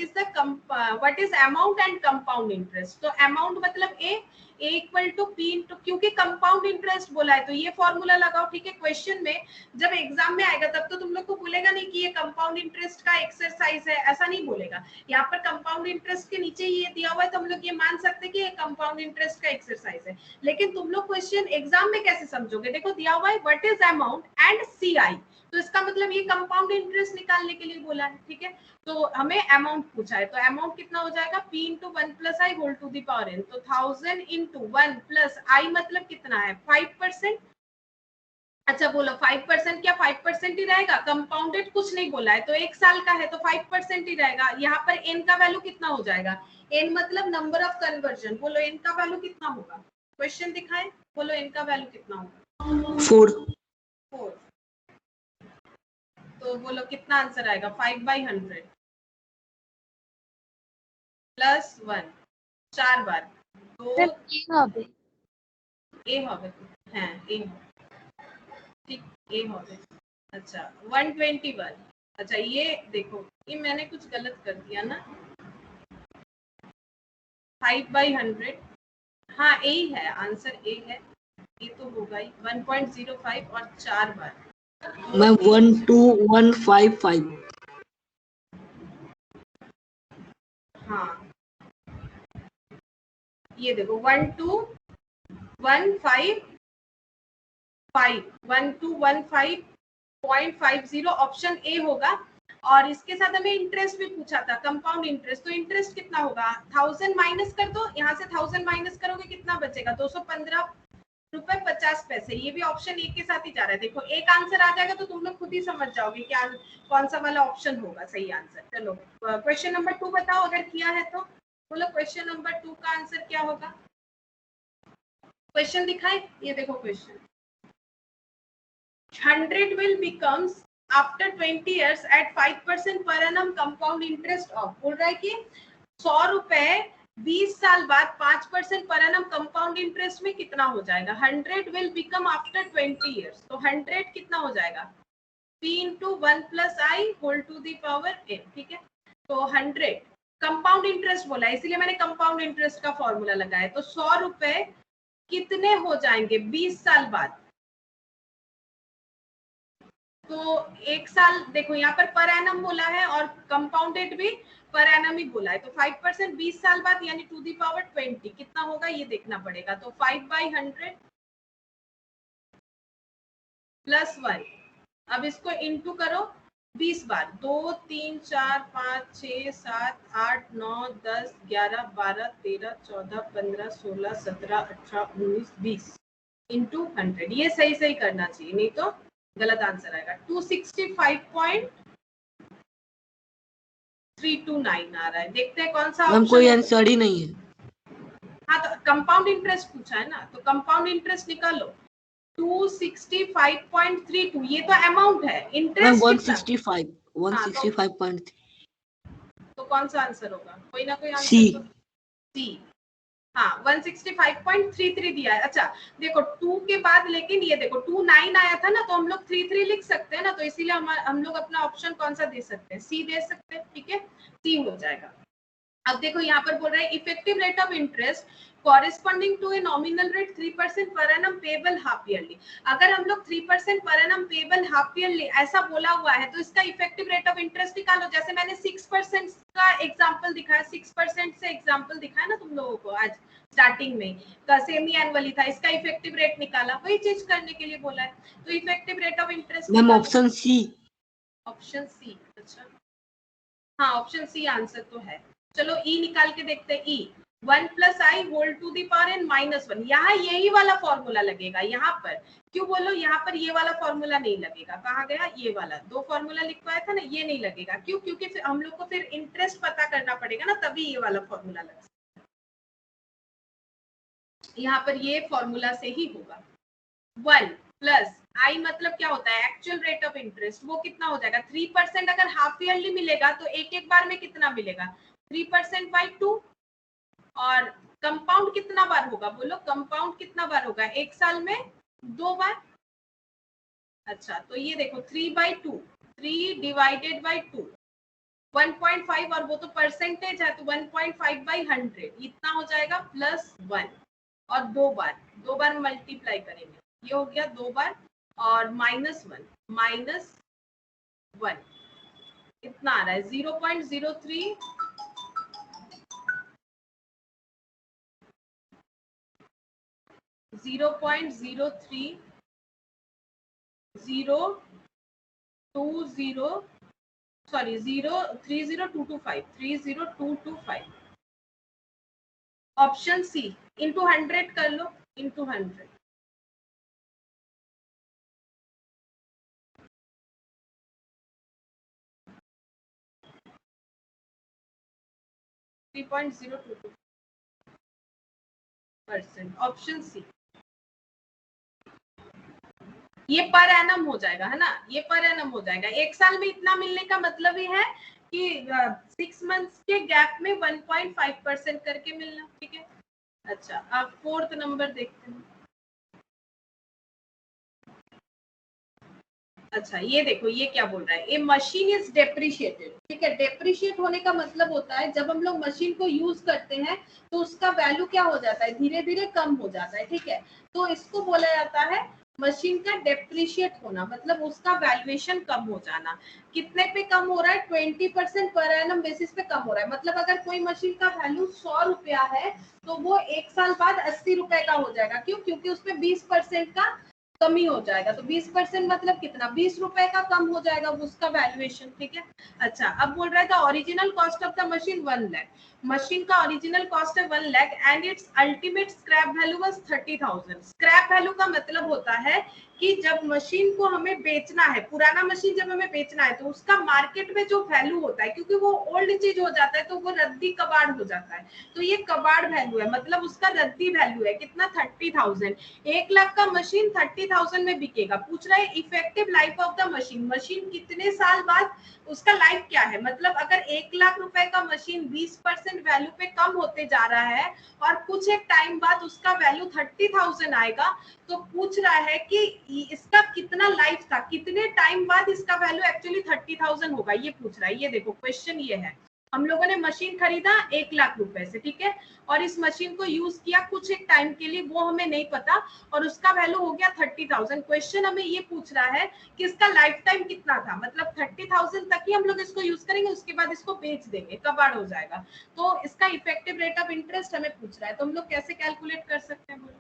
is amount and compound interest. तो अमाउंट मतलब a equal to p into, क्योंकि कंपाउंड इंटरेस्ट बोला है तो ये फॉर्मूला लगाओ, ठीक है। क्वेश्चन में जब एग्जाम में आएगा तब तो तुम लोग को बोलेगा नहीं कि ये कंपाउंड इंटरेस्ट का एक्सरसाइज है, ऐसा नहीं बोलेगा। यहाँ पर कंपाउंड इंटरेस्ट के नीचे ये दिया हुआ है तो हम लोग ये मान सकते हैं कि ये कंपाउंड इंटरेस्ट का एक्सरसाइज है। लेकिन तुम लोग क्वेश्चन एग्जाम में कैसे समझोगे, देखो दिया हुआ है what is amount and CI, तो इसका मतलब ये कंपाउंड इंटरेस्ट निकालने के लिए बोला है, ठीक है। तो हमें अमाउंट पूछा है, तो अमाउंट कितना हो जाएगा p into 1 plus I whole to the power n, तो 1000 इंटू 1 प्लस आई मतलब कितना है 5%। अच्छा बोलो 5% क्या 5% ही रहेगा, कंपाउंडेड कुछ नहीं बोला है, तो एक साल का है तो 5% ही रहेगा। यहाँ पर n का वैल्यू कितना हो जाएगा, n मतलब नंबर ऑफ कन्वर्जन, बोलो n का वैल्यू कितना होगा, क्वेश्चन दिखाए, बोलो n का वैल्यू कितना होगा 4। तो बोलो कितना आंसर आएगा 5/100 प्लस 1 4 बार तो ए হবে, হ্যাঁ ए ठीक ए হবে। अच्छा 121, अच्छा ये देखो ये मैंने कुछ गलत कर दिया ना, 5/100, हाँ ए है आंसर, ए है, ये तो होगा ही 1.05 और 4 बार मैम 12155। हाँ ये देखो 1215.50 ऑप्शन ए होगा। और इसके साथ हमें इंटरेस्ट भी पूछा था, कंपाउंड इंटरेस्ट। तो इंटरेस्ट कितना होगा, 1000 माइनस कर दो, यहाँ से 1000 माइनस करोगे कितना बचेगा, 215.50 ये भी ऑप्शन ए के साथ ही जा रहा है। देखो एक आंसर आ जाएगा तो तुम लोग खुद ही समझ जाओगे क्या कौन सा वाला ऑप्शन होगा सही आंसर। चलो क्वेश्चन नंबर 2 बताओ, अगर किया है तो बोलो क्वेश्चन नंबर 2 का आंसर क्या होगा। क्वेश्चन दिखाए, ये देखो question, 100 will becomes after 20 years at 5% per annum compound interest of, बोल रहा है कि 100 रुपए 20 साल बाद 5% पर एनम कंपाउंड इंटरेस्ट में कितना हो जाएगा। 100 will become after 20 years, तो 100 कितना हो जाएगा, p into 1 plus i whole to the power n, ठीक है। तो 100 कंपाउंड इंटरेस्ट बोला इसलिए मैंने कंपाउंड इंटरेस्ट का फॉर्मूला लगाया। तो 100 रुपए कितने हो जाएंगे 20 साल बाद, तो एक साल, देखो यहाँ पर एनम बोला है और कंपाउंडेड भी पर एनम ही बोला है। तो 5% 20 साल बाद यानी टू दी पावर 20 कितना होगा ये देखना पड़ेगा। तो 5/100 प्लस 1, अब इसको इंटू करो 20 बार, 2 3 4 5 6 7 8 9 10 11 12 13 14 15 16 17 18 19 20 इंटू 100, ये सही सही करना चाहिए नहीं तो गलत आंसर आएगा। 265.329 आ रहा है, देखते हैं कौन सा ऑप्शन। कोई आंसर ही नहीं है। हाँ तो कंपाउंड इंटरेस्ट पूछा है ना, तो कंपाउंड इंटरेस्ट निकालो 265.32, ये तो अमाउंट है, इंटरेस्ट 165.3। तो कौन सा आंसर होगा, कोई ना कोई आंसर। सी। तो सी, हाँ 165.33 दिया है। अच्छा देखो 2 के बाद, लेकिन ये देखो 29 आया था ना, तो हम लोग 33 लिख सकते हैं ना, तो इसीलिए हम लोग अपना ऑप्शन कौन सा दे सकते हैं, सी दे सकते हैं, ठीक है, सी हो जाएगा। अब देखो यहाँ पर बोल रहे हैं effective rate of interest corresponding to a nominal rate 3% पर एनम पेबल हाफ ईयरली। अगर हम लोग 3% पर एनम पेबल हाफ ईयरली ऐसा बोला हुआ है, तो इसका इफेक्टिव रेट ऑफ इंटरेस्ट निकालो। जैसे मैंने 6% का एग्जांपल दिखाया, 6% से एग्जांपल दिखाया ना तुम लोगों को आज स्टार्टिंग में, सेमी एनुअली था, इसका इफेक्टिव रेट निकाला, वही चीज करने के लिए बोला है। तो effective rate of interest ma'am option C. Option C, अच्छा हाँ ऑप्शन सी आंसर तो है। चलो ई निकाल के देखते हैं। ई 1 plus i whole to the power n minus 1, यहाँ यही वाला फॉर्मूला लगेगा। यहाँ पर क्यों बोलो, यहाँ पर ये वाला फॉर्मूला नहीं लगेगा, कहाँ गया ये वाला, दो फॉर्मूला लिखवाया था ना, ये नहीं लगेगा। क्यों, क्योंकि फिर हम लोग को फिर इंटरेस्ट पता करना पड़ेगा ना, तभी ये वाला फॉर्मूला लग सकता है। यहाँ पर ये फॉर्मूला से ही होगा। 1 plus i मतलब क्या होता है, एक्चुअल रेट ऑफ इंटरेस्ट, वो कितना हो जाएगा 3%। अगर हाफ ईयरली मिलेगा तो एक एक बार में कितना मिलेगा 3% by 2, और कंपाउंड कितना बार होगा, बोलो कंपाउंड कितना बार होगा, एक साल में 2 बार। अच्छा तो ये देखो 3/2, 3 डिवाइडेड बाई 2, 1.5, और वो तो परसेंटेज है तो 1.5/100 इतना हो जाएगा प्लस 1, और 2 बार मल्टीप्लाई करेंगे, ये हो गया 2 बार, और -1 इतना आ रहा है 0.03 0.03025 ऑप्शन सी इंटू 100 कर लो, इंटू 100 3.022%, ऑप्शन सी। ये पर एनम हो जाएगा है ना, ये पर एनम हो जाएगा। एक साल में इतना मिलने का मतलब ही है कि 6 मंथ्स के गैप में 1.5% करके मिलना, ठीक है। अच्छा अब 4th नंबर देखते हैं। अच्छा ये देखो ये क्या बोल रहा है, ए मशीन इज डेप्रिशिएटेड, ठीक है। डेप्रिशिएट होने का मतलब होता है जब हम लोग मशीन को यूज करते हैं तो उसका वैल्यू क्या हो जाता है, धीरे धीरे कम हो जाता है, ठीक है। तो इसको बोला जाता है मशीन का डेप्रिशिएट होना मतलब उसका वैल्यूएशन कम हो जाना। कितने पे कम हो रहा है? 20% पर एनम बेसिस पे कम हो रहा है। मतलब अगर कोई मशीन का वैल्यू 100 रुपया है तो वो 1 साल बाद 80 रुपए का हो जाएगा। क्यों? क्योंकि उसमें 20% का कमी हो जाएगा। तो 20% मतलब कितना? 20 रुपए का कम हो जाएगा उसका वैल्यूएशन। ठीक है। अच्छा, अब बोल रहा है the original cost of the machine 1 lakh. Machine का ओरिजिनल कॉस्ट है 1 lakh and it's ultimate scrap value was 30,000। Scrap value का मतलब होता है कि जब मशीन को हमें बेचना है, पुराना मशीन जब हमें बेचना है तो उसका मार्केट में जो वैल्यू होता है, क्योंकि वो ओल्ड चीज हो जाता है तो वो रद्दी कबाड़ हो जाता है। तो ये कबाड़ वैल्यू है, मतलब उसका रद्दी वैल्यू है कितना? 30,000। 1 लाख का मशीन 30,000 में बिकेगा। पूछ रहा है effective life of the machine, machine कितने साल बाद उसका लाइफ क्या है। मतलब अगर 1 लाख रुपए का मशीन 20% वैल्यू पे कम होते जा रहा है और कुछ एक टाइम बाद उसका वैल्यू 30,000 आएगा, तो पूछ रहा है कि इसका कितना लाइफ था, कितने टाइम बाद इसका वैल्यू एक्चुअली 30,000 होगा, ये पूछ रहा है। ये देखो क्वेश्चन ये है, हम लोगों ने मशीन खरीदा 1 लाख रुपए से, ठीक है, और इस मशीन को यूज किया कुछ एक टाइम के लिए, वो हमें नहीं पता, और उसका वैल्यू हो गया 30,000। क्वेश्चन हमें ये पूछ रहा है कि इसका लाइफ टाइम कितना था। मतलब 30,000 तक ही हम लोग इसको यूज करेंगे, उसके बाद इसको बेच देंगे, कबाड़ हो जाएगा। तो इसका इफेक्टिव रेट ऑफ इंटरेस्ट हमें पूछ रहा है, तो हम लोग कैसे कैलकुलेट कर सकते हैं?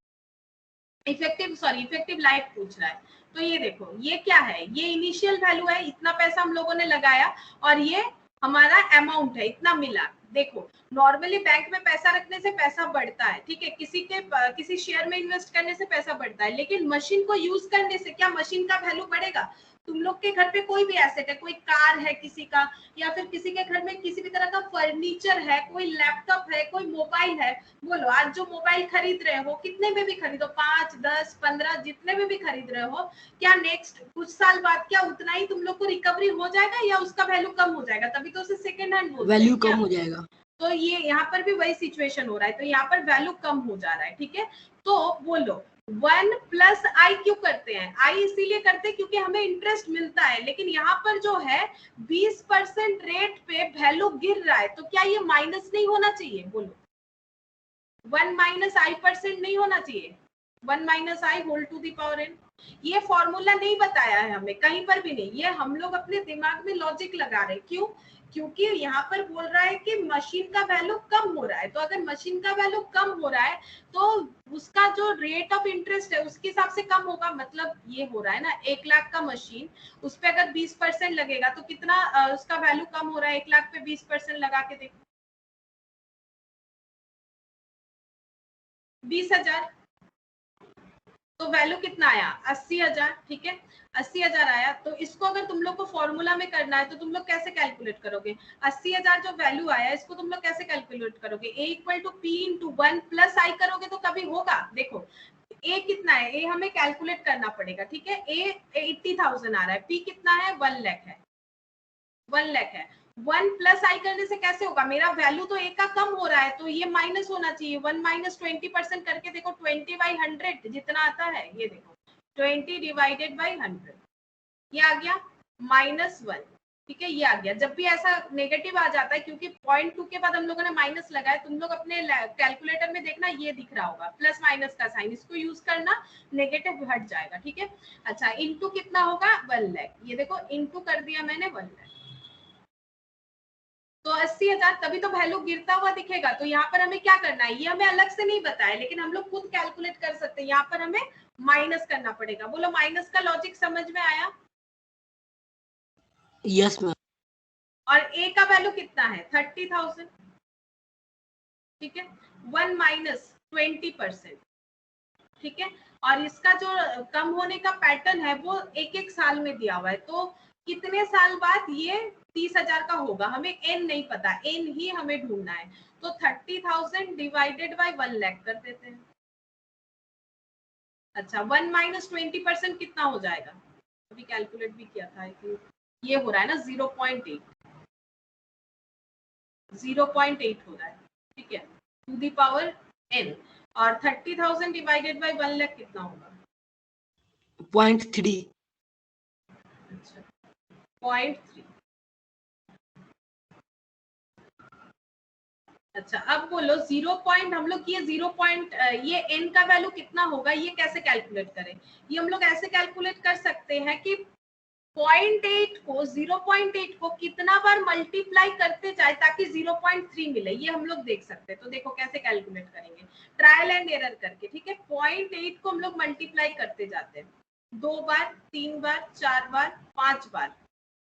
इफेक्टिव लाइफ पूछ रहा है। तो ये देखो, ये क्या है? ये इनिशियल वैल्यू है, इतना पैसा हम लोगों ने लगाया, और ये हमारा अमाउंट है, इतना मिला। देखो, नॉर्मली बैंक में पैसा रखने से पैसा बढ़ता है, ठीक है, किसी शेयर में इन्वेस्ट करने से पैसा बढ़ता है, लेकिन मशीन को यूज करने से क्या मशीन का वैल्यू बढ़ेगा? तुम लोग के घर पे कोई भी एसेट है, कोई कार है किसी का, या फिर किसी के घर में किसी भी तरह का फर्नीचर है, कोई लैपटॉप है, कोई मोबाइल है, बोलो आज जो मोबाइल खरीद रहे हो, कितने में भी खरीदो, 5, 10, 15 जितने में भी खरीद रहे हो, क्या नेक्स्ट कुछ साल बाद क्या उतना ही तुम लोग को रिकवरी हो जाएगा या उसका वैल्यू कम हो जाएगा? तभी तो उसे सेकेंड हैंड बोलते हैं। वैल्यू कम हो जाएगा। तो ये यहाँ पर भी वही सिचुएशन हो रहा है, तो यहाँ पर वैल्यू कम हो जा रहा है। ठीक है, तो बोलो 1 प्लस आई क्यों करते हैं? आई इसीलिए करते हैं क्योंकि हमें इंटरेस्ट मिलता है, लेकिन यहाँ पर जो है 20% रेट पे वैल्यू गिर रहा है, तो क्या ये माइनस नहीं होना चाहिए? बोलो 1 माइनस आई परसेंट नहीं होना चाहिए? 1 minus I whole to the power N. ये फॉर्मूला नहीं बताया है हमें कहीं पर भी नहीं, ये हम लोग अपने दिमाग में लॉजिक लगा रहे हैं। क्यों? क्योंकि यहाँ पर बोल रहा है कि मशीन का वैल्यू कम हो रहा है, तो अगर मशीन का वैल्यू कम हो रहा है तो उसका जो रेट ऑफ इंटरेस्ट है उसके हिसाब से कम होगा। मतलब ये हो रहा है ना, 1 लाख का मशीन, उस पर अगर 20% लगेगा तो कितना उसका वैल्यू कम हो रहा है? 1 लाख पे 20% लगा के देखो, 20,000, तो वैल्यू कितना आया? 80,000। ठीक है, 80,000 आया, तो इसको अगर तुम लोग को फॉर्मूला में करना है तो तुम लोग कैसे कैलकुलेट करोगे? 80,000 जो वैल्यू आया इसको तुम लोग कैसे कैलकुलेट करोगे? A equal to P into 1 plus I करोगे तो कभी होगा? देखो A कितना है, A हमें कैलकुलेट करना पड़ेगा। ठीक है, A 80,000 आ रहा है, P कितना है? 1 लाख है, 1 लाख है। 1 प्लस आई करने से कैसे होगा? मेरा वैल्यू तो एक का कम हो रहा है, तो ये माइनस होना चाहिए। 1 माइनस 20% करके देखो, 20/100 जितना आता है, ये देखो 20 डिवाइडेड बाई 100, ये आ गया -1। ठीक है, ये आ गया। जब भी ऐसा नेगेटिव आ जाता है, क्योंकि 0.2 के बाद हम लोगों ने माइनस लगाया, तुम लोग अपने कैलकुलेटर में देखना, ये दिख रहा होगा प्लस माइनस का साइन, इसको यूज करना, नेगेटिव हट जाएगा। ठीक है, अच्छा, इंटू कितना होगा? 1 लाख। ये देखो इंटू कर दिया मैंने 1 लाख, तो 80,000, तभी तो वैल्यू गिरता हुआ दिखेगा। तो यहाँ पर हमें क्या करना है, ये हमें अलग से नहीं बताया, लेकिन हम लोग खुद कैलकुलेट कर सकते हैं। यहाँ पर हमें माइनस करना पड़ेगा। बोलो माइनस का लॉजिक समझ में आया? Yes ma'am. और ए का वैल्यू कितना है? 30,000। ठीक है, 1 माइनस 20%। ठीक है, और इसका जो कम होने का पैटर्न है वो एक एक साल में दिया हुआ है, तो कितने साल बाद ये 30,000 का होगा? हमें एन नहीं पता, एन ही हमें ढूंढना है। तो 30,000 डिवाइडेड बाई 1 लाख कर देते हैं। अच्छा, 1 माइनस 20% कितना हो जाएगा? अभी कैलकुलेट भी किया था, ये हो रहा है ना 0.8, 0.8 हो रहा है। ठीक है, टू दी पावर n, और 30,000 डिवाइडेड बाई 1 लाख कितना होगा? 0.3। अच्छा, 0.3। अच्छा अब बोलो 0 पॉइंट, हम लोग ये 0 पॉइंट, ये n का वैल्यू कितना होगा, ये कैसे कैलकुलेट करें? ये हम लोग ऐसे कैलकुलेट कर सकते हैं कि 0.8 को 0.8 को कितना बार मल्टीप्लाई करते जाए ताकि 0.3 मिले, ये हम लोग देख सकते हैं। तो देखो कैसे कैलकुलेट करेंगे, ट्रायल एंड एरर करके, ठीक है। 0.8 को हम लोग मल्टीप्लाई करते जाते हैं 2 बार, 3 बार, 4 बार, 5 बार।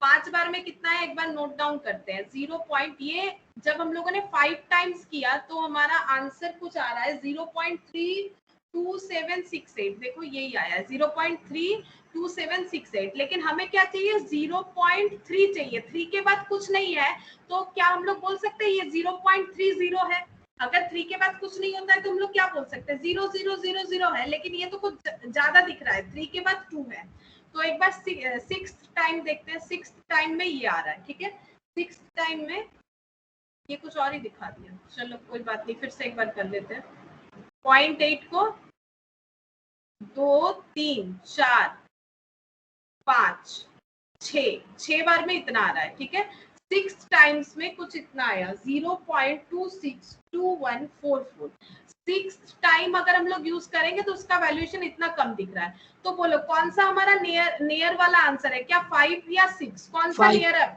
5 बार में कितना है एक बार नोट डाउन करते हैं, 0 पॉइंट, ये जब हम लोगों ने 5 टाइम्स किया तो हमारा आंसर कुछ आ रहा है 0.32768। देखो यही आया है 0.32768, लेकिन हमें क्या चाहिए 0.3 चाहिए, 3 के बाद कुछ नहीं है। तो क्या हम लोग बोल सकते हैं ये 0.30 है? अगर 3 के बाद कुछ नहीं होता है तो हम लोग क्या बोल सकते हैं 0000 है, लेकिन ये तो कुछ ज्यादा दिख रहा है, 3 के बाद 2 है। तो एक बार 6th टाइम देखते हैं, 6th टाइम में ये आ रहा है, ठीक है। 6th टाइम में ये कुछ और ही दिखा दिया, चलो कोई बात नहीं, फिर से एक बार कर लेते हैं। 0.8 को 2 3 4 5 6 बार में इतना आ रहा है, ठीक है। 6 टाइम्स में कुछ इतना आया 0.262144। 6 टाइम अगर हम लोग यूज करेंगे तो उसका वैल्यूएशन इतना कम दिख रहा है। तो बोलो कौन सा हमारा नियर वाला आंसर है, क्या 5 या 6? कौन सा नियर है?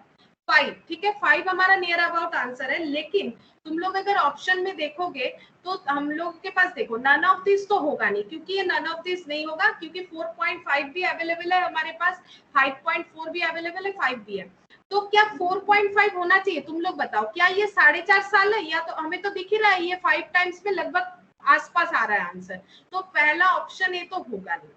5, ठीक है। 5 हमारा नियर अबाउट आंसर है। लेकिन तुम लोग अगर ऑप्शन में देखोगे तो हम लोग के पास देखो नन ऑफ दिस तो होगा नहीं, क्योंकि ये नन ऑफ दिस नहीं होगा, क्योंकि 4.5 भी अवेलेबल है हमारे पास, 5.4 भी अवेलेबल है, 5 भी है। तो क्या 4.5 होना चाहिए? तुम लोग बताओ, क्या ये 4.5 साल है? या तो हमें तो दिख ही रहा है ये 5 टाइम्स में लगभग आसपास आ रहा है आंसर। तो पहला ऑप्शन ए तो होगा नहीं।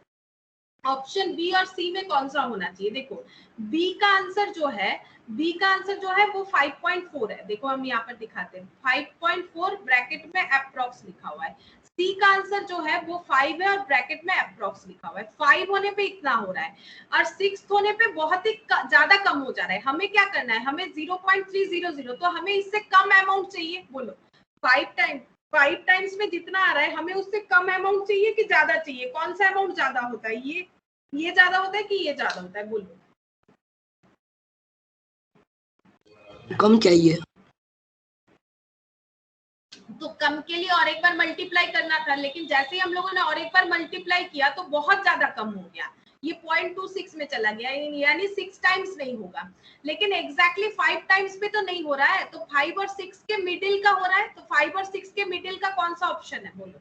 ऑप्शन बी और सी में कौन सा होना चाहिए? देखो बी का आंसर जो है, बी का आंसर जो है वो 5.4 है। देखो हम यहाँ पर दिखाते हैं 5.4 ब्रैकेट में अप्रॉक्स लिखा हुआ है। सी का आंसर जो है वो 5 है और ब्रैकेट में अप्रॉक्स लिखा हुआ है। 5 होने पे इतना हो रहा है और 6 होने पे बहुत ही ज्यादा कम हो जा रहा है। हमें क्या करना है, हमें 0.300, तो हमें इससे कम अमाउंट चाहिए। बोलो 5 टाइम्स में जितना आ रहा है हमें उससे कम अमाउंट चाहिए कि ज्यादा चाहिए? कौन सा अमाउंट ज्यादा होता है, ये ज्यादा होता है कि ये ज्यादा होता है? बोलो। कम चाहिए। तो कम के लिए और एक बार मल्टीप्लाई करना था, लेकिन जैसे ही हम लोगों ने और एक बार मल्टीप्लाई किया तो बहुत ज्यादा कम हो गया, ये 0.26 में चला गया, यानी 6 टाइम्स नहीं होगा। लेकिन एग्जैक्टली 5 टाइम्स पे तो नहीं हो रहा है, तो 5 और 6 के मिडिल का हो रहा है। तो 5 और 6 के मिडिल का कौन सा ऑप्शन है? बोलो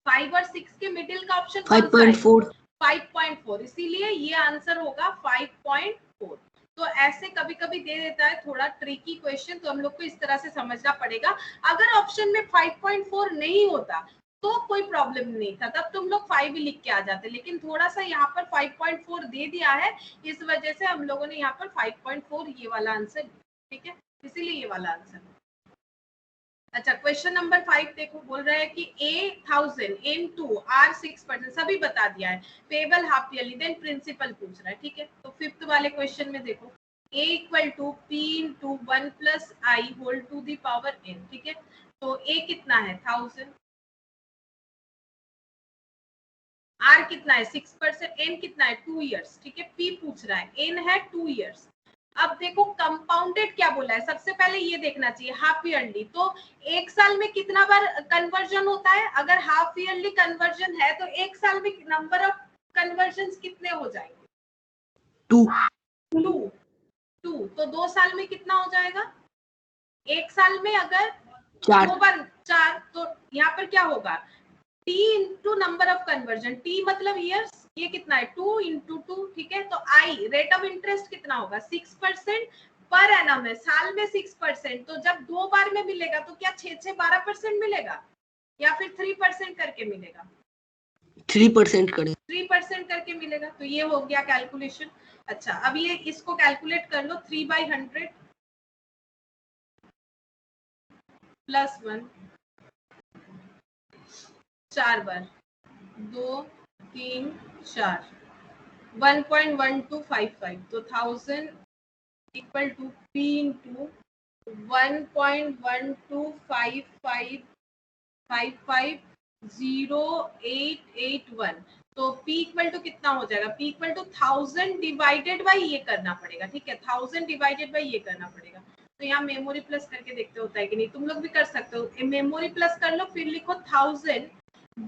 5 और 6 के मिडिल का ऑप्शन कौन सा है? 5.4। 5.4, इसीलिए ये आंसर होगा 5.4। तो ऐसे कभी कभी दे देता है थोड़ा ट्रिकी क्वेश्चन, तो हम लोग को इस तरह से समझना पड़ेगा। अगर ऑप्शन में 5.4 नहीं होता तो कोई प्रॉब्लम नहीं था, तब तुम लोग 5 ही लिख के आ जाते, लेकिन थोड़ा सा यहाँ पर 5.4 दे दिया है, इस वजह से हम लोगों ने यहाँ पर 5.4 ये वाला आंसर, ठीक है, इसीलिए ये वाला आंसर। अच्छा क्वेश्चन नंबर 5 देखो, बोल रहा है कि A1000 into R 6%, सभी बता दिया है, payable half yearly, then principal पूछ रहा है, ठीक है। तो 5th वाले क्वेश्चन में देखो A equal to P into 1 plus I whole to the power n, ठीक है। तो A कितना है 1000, R कितना है 6%, n कितना है 2 years, ठीक है। P पूछ रहा है, n है 2 years। अब देखो कंपाउंडेड क्या बोला है, सबसे पहले ये देखना चाहिए हाफ ईयरली। तो एक साल में कितना बार कन्वर्जन होता है? अगर हाफ ईयरली कन्वर्जन है तो एक साल में नंबर ऑफ कन्वर्जन कितने हो जाएंगे? 2 तो 2 साल में कितना हो जाएगा? एक साल में अगर 4 2 बार 4, तो यहाँ पर क्या होगा t into number of conversion, t मतलब ईयर्स, ये कितना है 2 इंटू 2, ठीक है। तो I रेट ऑफ इंटरेस्ट कितना होगा 6% पर एनम है, साल में 6%, तो जब 2 बार में मिलेगा तो क्या 6 12% मिलेगा या फिर 3% करके मिलेगा? 3% करें। 3% करके मिलेगा। तो ये हो गया कैलकुलेशन। अच्छा अब ये इसको कैलकुलेट कर लो, 3/100 प्लस 1, 4 बार 2 3 4, 1.1255, तो 1000 इक्वल टू P इंटू 1.12550881। तो P इक्वल टू कितना हो जाएगा? P equal to 1000 divided by ये करना पड़ेगा, ठीक है, 1000 डिवाइडेड बाई ये करना पड़ेगा। तो यहाँ मेमोरी प्लस करके देखते होता है कि नहीं, तुम लोग भी कर सकते हो। मेमोरी प्लस कर लो, फिर लिखो 1000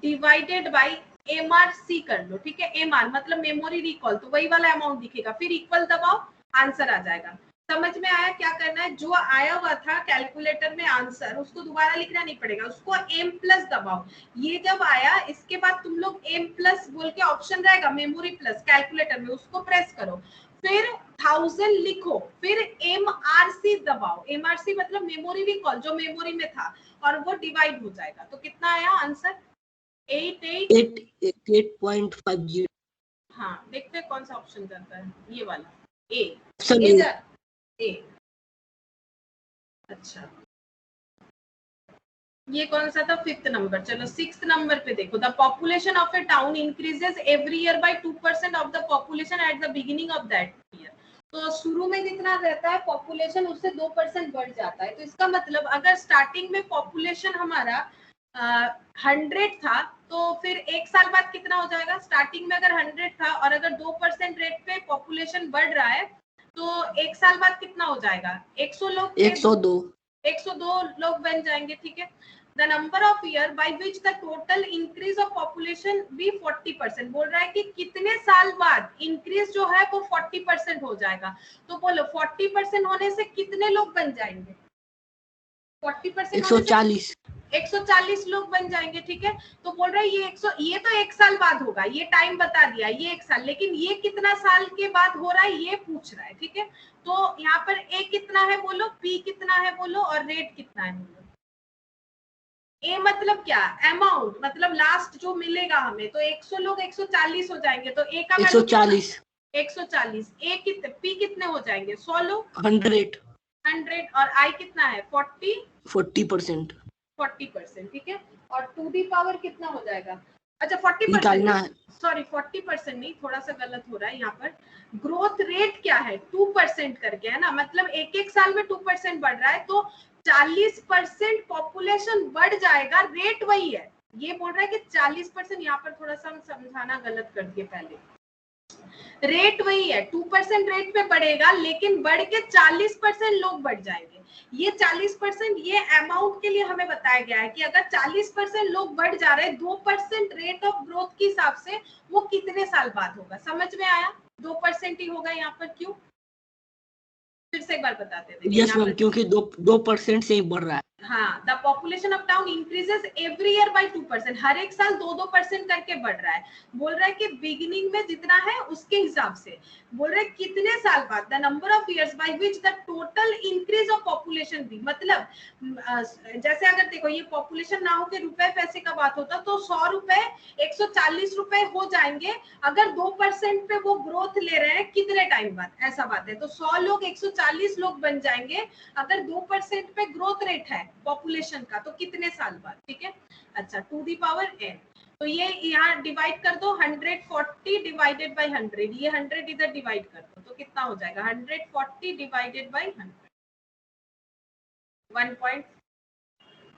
डिवाइडेड बाई MRC कर लो, ठीक है। MR मतलब मेमोरी रिकॉल, तो वही वाला अमाउंट दिखेगा, फिर इक्वल दबाओ, आंसर आ जाएगा। समझ में आया क्या करना है? जो आया हुआ था कैलकुलेटर में आंसर, उसको दोबारा लिखना नहीं पड़ेगा, उसको M प्लस दबाओ। ये जब आया, इसके बाद तुम लोग M प्लस बोल के ऑप्शन रहेगा मेमोरी प्लस कैलकुलेटर में, उसको प्रेस करो, फिर 1000 लिखो, फिर MRC दबाओ। MRC मतलब मेमोरी रिकॉल, जो मेमोरी में था, और वो डिवाइड हो जाएगा। तो कितना आया आंसर? 8.50। हाँ, देखते हैं कौन सा ऑप्शन करता है, ये वाला ए। अच्छा, ये कौन सा था? 5th number. चलो 6th नंबर पे देखो, the population of a town increases every year by 2% of the population at the beginning of that year. तो शुरू में जितना रहता है पॉपुलेशन, उससे 2% बढ़ जाता है। तो इसका मतलब अगर स्टार्टिंग में पॉपुलेशन हमारा 100 था, तो फिर एक साल बाद कितना हो जाएगा? स्टार्टिंग में अगर 100 था और अगर 2% रेट पे पॉपुलेशन बढ़ रहा है, तो एक साल बाद कितना हो जाएगा? 100 लोग 102 लोग बन जाएंगे, ठीक है। The number of year by which the total increase of population भी 40%। बोल रहा है कि कितने साल बाद इंक्रीज जो है वो 40% हो जाएगा। तो बोलो 40% होने से कितने लोग बन जाएंगे? 40% 140 लोग बन जाएंगे, ठीक है। तो बोल रहा है ये तो एक साल बाद होगा, ये टाइम बता दिया, ये एक साल, लेकिन ये कितना साल के बाद हो रहा है ये पूछ रहा है, ठीक है। तो यहाँ पर ए कितना है बोलो, पी कितना है बोलो, और रेट कितना है बोलो। ए मतलब क्या? अमाउंट, मतलब लास्ट जो मिलेगा हमें। तो 100 लोग 140 हो जाएंगे, तो ए का 140 140। ए कितने, पी कितने हो जाएंगे? 100 लोग 100 और आई कितना है? 40%, ठीक है। और 2 दी पावर कितना हो जाएगा? अच्छा 40%, सॉरी 40% नहीं, थोड़ा सा गलत हो रहा है यहाँ पर। ग्रोथ रेट क्या है? 2% करके है ना, मतलब एक एक साल में 2% बढ़ रहा है, तो 40% पॉपुलेशन बढ़ जाएगा, रेट वही है। ये बोल रहा है कि 40%, यहाँ पर थोड़ा सा हम समझाना गलत कर दिए पहले। रेट वही है, 2% रेट पे बढ़ेगा, लेकिन बढ़ के 40% लोग बढ़ जाएंगे। ये 40% ये अमाउंट के लिए हमें बताया गया है कि अगर 40% लोग बढ़ जा रहे हैं 2% रेट ऑफ ग्रोथ के हिसाब से, वो कितने साल बाद होगा? समझ में आया? 2% ही होगा यहाँ पर। क्यों? फिर से एक बार बताते हैं। यस मैम, क्योंकि 2% से ही बढ़ रहा है। हाँ, the population of town increases every year by 2%। हर एक साल 2% करके बढ़ रहा है। बोल रहा है कि बिगिनिंग में जितना है उसके हिसाब से। बोल रहे कितने साल बाद? The number of years by which the total increase of population भी, मतलब जैसे अगर देखो ये पॉपुलेशन ना हो के रुपए पैसे का बात होता, तो 100 रुपए 140 रुपए हो जाएंगे अगर 2% पे वो ग्रोथ ले रहे हैं कितने टाइम बाद, ऐसा बात है। तो 100 लोग 140 लोग बन जाएंगे अगर 2% पे ग्रोथ रेट है पॉपुलेशन का, तो कितने साल बाद, ठीक है। अच्छा 2 दी पावर n, तो ये यहाँ डिवाइड कर दो, 140 डिवाइडेड बाय 100, ये 100 इधर डिवाइड कर दो, तो कितना हो जाएगा? 140 डिवाइडेड बाय 100, 1.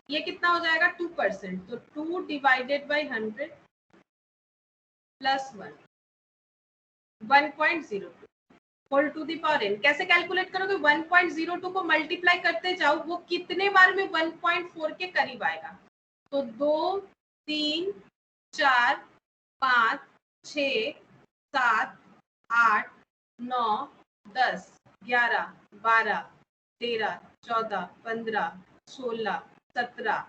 ये कितना हो जाएगा? 2%, तो 2 divided by 100 plus 1, 1.02 whole to the power n। कैसे कैलकुलेट करोगे? 1.02 को मल्टीप्लाई करते जाओ, वो कितने बार में 1.4 के करीब आएगा। तो 2, 3, 4, 5, 6, 7, 8, 9, 10, 11, 12, 13, 14, 15, 16, 17,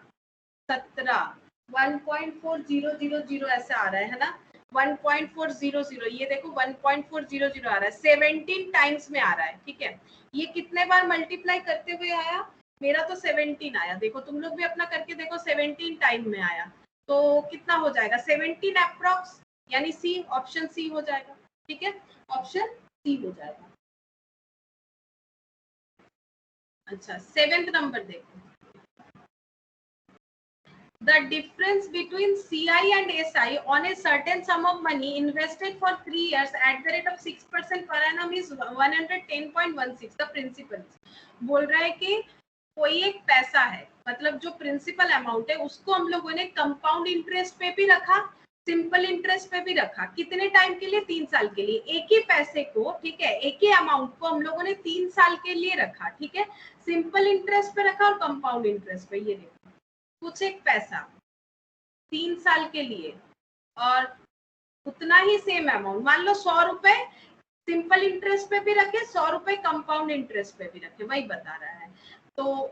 1.4000 ऐसे आ रहा है ना। 1.400, ये देखो 1.400 आ रहा है, 17 टाइम्स में आ रहा है, ठीक है। ये कितने बार मल्टीप्लाई करते हुए आया? मेरा तो 17 आया, देखो तुम लोग भी अपना करके देखो, 17 टाइम में आया। तो कितना हो जाएगा? 17 अप्रॉक्स, यानी सी, ऑप्शन सी हो जाएगा, ठीक है। ऑप्शन सी हो जाएगा। अच्छा 7th नंबर देखो, the difference between CI and SI on a certain sum of money invested for 3 years at the rate of 6% per annum is 110.16. the principal बोल रहा है कि कोई एक पैसा है, मतलब जो प्रिंसिपल अमाउंट है उसको हम लोगों ने कंपाउंड इंटरेस्ट पे भी रखा, सिंपल इंटरेस्ट पे भी रखा, कितने टाइम के लिए? 3 साल के लिए। एक ही पैसे को, ठीक है, एक ही अमाउंट को हम लोगों ने 3 साल के लिए रखा, ठीक है, सिंपल इंटरेस्ट पे रखा और कंपाउंड इंटरेस्ट पे। ये देखो, कुछ एक पैसा 3 साल के लिए और उतना ही सेम अमाउंट, मान लो 100 रुपए सिंपल इंटरेस्ट पे भी रखे, 100 रुपए कंपाउंड इंटरेस्ट पे भी रखे, वही बता रहा है। तो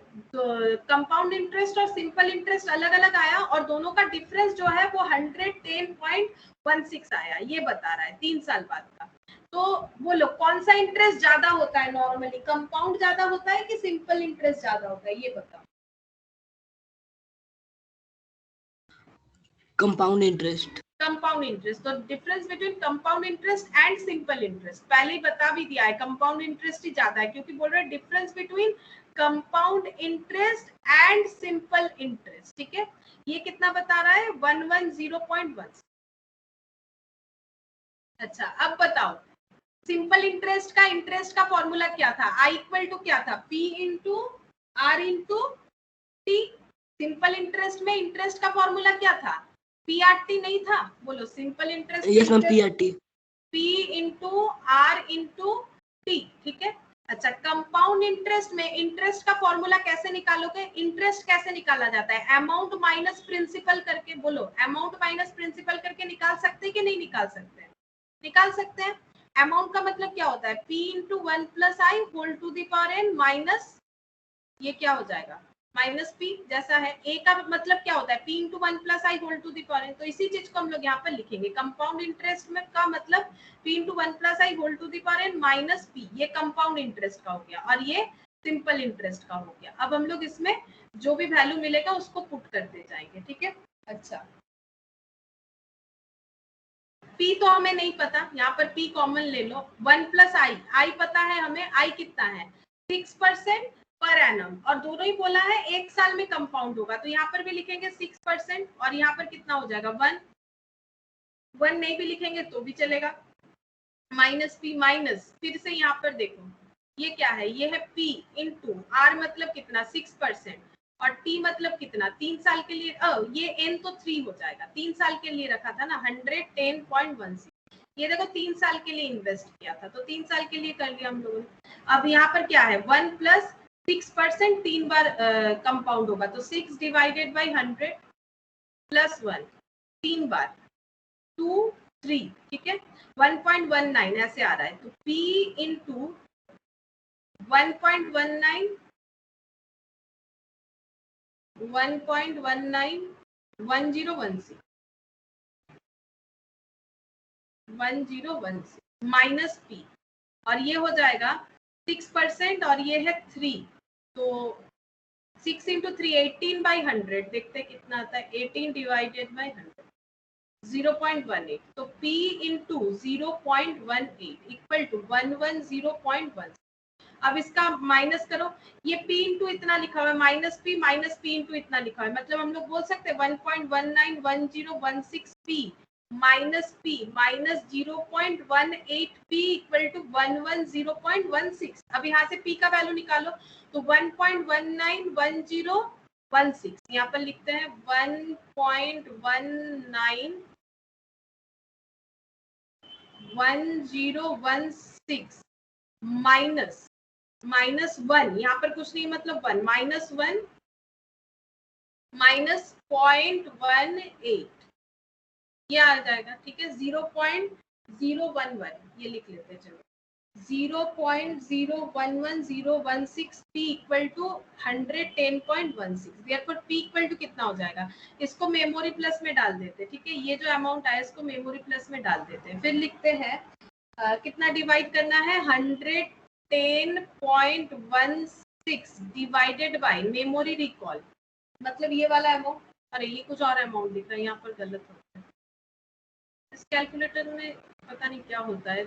कंपाउंड इंटरेस्ट और सिंपल इंटरेस्ट अलग अलग आया और दोनों का डिफरेंस जो है वो 110.16 आया, ये बता रहा है 3 साल बाद का। तो बोलो कौन सा इंटरेस्ट ज्यादा होता है नॉर्मली? कंपाउंड ज्यादा होता है कि सिंपल इंटरेस्ट ज्यादा होता है? ये बताओ। Compound interest. Compound interest. तो difference between compound interest and simple interest पहले ही बता भी दिया है, कंपाउंड इंटरेस्ट ही ज्यादा है, क्योंकि बोल रहे हैं difference between compound interest and simple interest, ठीक है। ये कितना बता रहा है? 110.1। अच्छा, अब बताओ सिंपल इंटरेस्ट का इंटरेस्ट का फॉर्मूला क्या था? आई इक्वल टू क्या था? P into R into T. Simple interest में इंटरेस्ट का फॉर्मूला क्या था? पीआरटी नहीं था? बोलो simple interest. Yes ma'am, PRT. P into R into T, ठीक है। अच्छा, कंपाउंड इंटरेस्ट में इंटरेस्ट का फॉर्मूला कैसे निकालोगे? इंटरेस्ट कैसे निकाला जाता है? अमाउंट माइनस प्रिंसिपल करके। बोलो अमाउंट माइनस प्रिंसिपल करके निकाल सकते हैं कि नहीं निकाल सकते? निकाल सकते हैं। अमाउंट का मतलब क्या होता है? P into 1 plus I whole to the power N minus, ये क्या हो जाएगा? माइनस पी जैसा है। ए का मतलब क्या होता है? P into 1 plus I whole to the power N. तो इसी चीज को हम लोग यहाँ पर लिखेंगे। कंपाउंड इंटरेस्ट में का मतलब P into 1 plus I whole to the power N minus P, ये कंपाउंड इंटरेस्ट का हो गया और ये सिंपल इंटरेस्ट का हो गया। अब हम लोग इसमें जो भी वैल्यू मिलेगा उसको पुट करते जाएंगे, ठीक है। अच्छा, पी तो हमें नहीं पता, यहाँ पर पी कॉमन ले लो। 1 प्लस आई, आई पता है हमें, आई कितना है? 6% पर एनम, और दोनों ही बोला है एक साल में कंपाउंड होगा, तो यहाँ पर भी लिखेंगे 6% और यहाँ पर कितना हो जाएगा? 1 नहीं भी लिखेंगे तो भी चलेगा। माइनस पी माइनस, फिर से यहाँ पर देखो ये क्या है? ये है पी इंटू आर, मतलब कितना? 6%, और टी मतलब कितना? 3 साल के लिए। ये एन तो 3 हो जाएगा, 3 साल के लिए रखा था ना, 110.16। ये देखो 3 साल के लिए इन्वेस्ट किया था, तो 3 साल के लिए कर लिया हम लोगों ने। अब यहाँ पर क्या है? 1 प्लस 6% 3 बार कंपाउंड होगा, तो 6 डिवाइडेड बाई 100 प्लस 1 3 बार 2 3, ठीक है। 1.19 ऐसे आ रहा है, तो P इंटू 1.19 1016 माइनस पी, और ये हो जाएगा 6% और ये है 3, तो 6 इंटू 3 18 बाई 100, देखते कितना आता है? 18 डिवाइडेड बाई 100 0.18, तो P इंटू 0.18 इक्वल टू 110.1। अब इसका माइनस करो, ये P इंटू इतना लिखा हुआ है, माइनस P इंटू इतना लिखा हुआ है, मतलब हम लोग बोल सकते हैं 1.191016 P minus P minus 0.18 P equal to 110.16। अब यहाँ से P का वैल्यू निकालो, तो 1.191016, यहाँ पर लिखते हैं 1.1016 माइनस माइनस 1, यहाँ पर कुछ नहीं, मतलब 1 माइनस 1 माइनस 0.18, ये आ जाएगा, ठीक है। 0.011 ये लिख लेते हैं, चलो 0.011016 P equal to 110.16। Therefore P equal to कितना हो जाएगा? इसको मेमोरी प्लस में डाल देते हैं, ठीक है। ये जो अमाउंट आया इसको मेमोरी प्लस में डाल देते हैं, फिर लिखते हैं कितना डिवाइड करना है? 110.16 डिवाइडेड बाय मेमोरी रिकॉल, मतलब ये वाला अमाउंट। अरे ये कुछ और अमाउंट दिख रहा है, यहाँ पर गलत होता है। इस कैलकुलेटर में पता नहीं क्या होता है,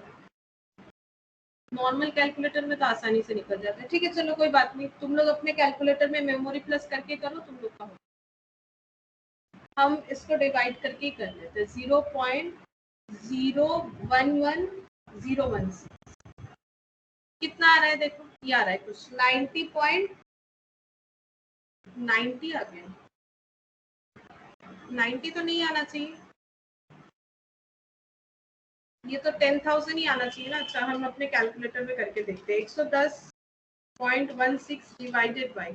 नॉर्मल कैलकुलेटर में तो आसानी से निकल जाता है। ठीक है, चलो कोई बात नहीं, तुम लोग अपने कैलकुलेटर में मेमोरी प्लस करके करो, तुम लोग का हो। हम इसको डिवाइड करके ही कर लेते हैं। 0.01101 कितना आ रहा है? देखो ये आ रहा है कुछ 90.90 आ गया। 90 तो नहीं आना चाहिए, ये तो 10,000 ही आना चाहिए ना। अच्छा हम अपने कैलकुलेटर में करके देखते हैं। 110.16 डिवाइडेड बाई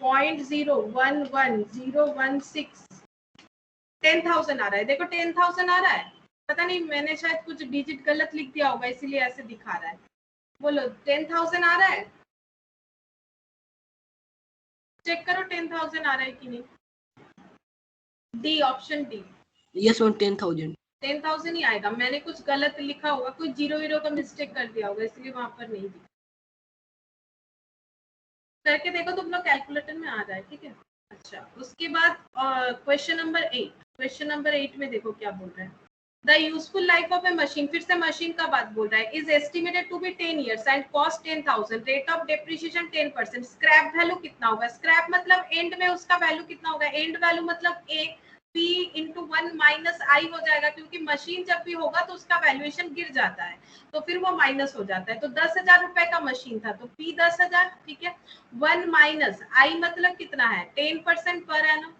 0.011016 10,000 आ रहा है। देखो 10,000 आ रहा है। पता नहीं मैंने शायद कुछ डिजिट गलत लिख दिया होगा इसीलिए ऐसे दिखा रहा है। बोलो 10,000 आ रहा है? चेक करो 10,000 आ रहा है कि नहीं। D, option D. Yes ma'am 10,000। 10,000 ही आएगा। मैंने कुछ गलत लिखा होगा, कुछ जीरो वीरो का मिस्टेक कर दिया होगा इसलिए वहां पर नहीं दिखा। करके देखो तुम लोग कैलकुलेटर में आ रहा है, ठीक है। अच्छा उसके बाद क्वेश्चन नंबर 8। क्वेश्चन नंबर 8 में देखो क्या बोल रहा है। The useful life of a machine, फिर से मशीन का बात बोल रहा है, is estimated to be 10 years and cost 10,000, rate of depreciation 10%। Scrap value कितना होगा? स्क्रैप मतलब एंड में उसका वैल्यू कितना होगा? एंड वैल्यू मतलब ए P इंटू 1 माइनस आई हो जाएगा, क्योंकि मशीन जब भी होगा तो उसका वैल्यूएशन गिर जाता है तो फिर वो माइनस हो जाता है। तो 10,000 रुपए का मशीन था तो P 10,000, ठीक है। 1 माइनस आई मतलब कितना है? 10% पर एनम।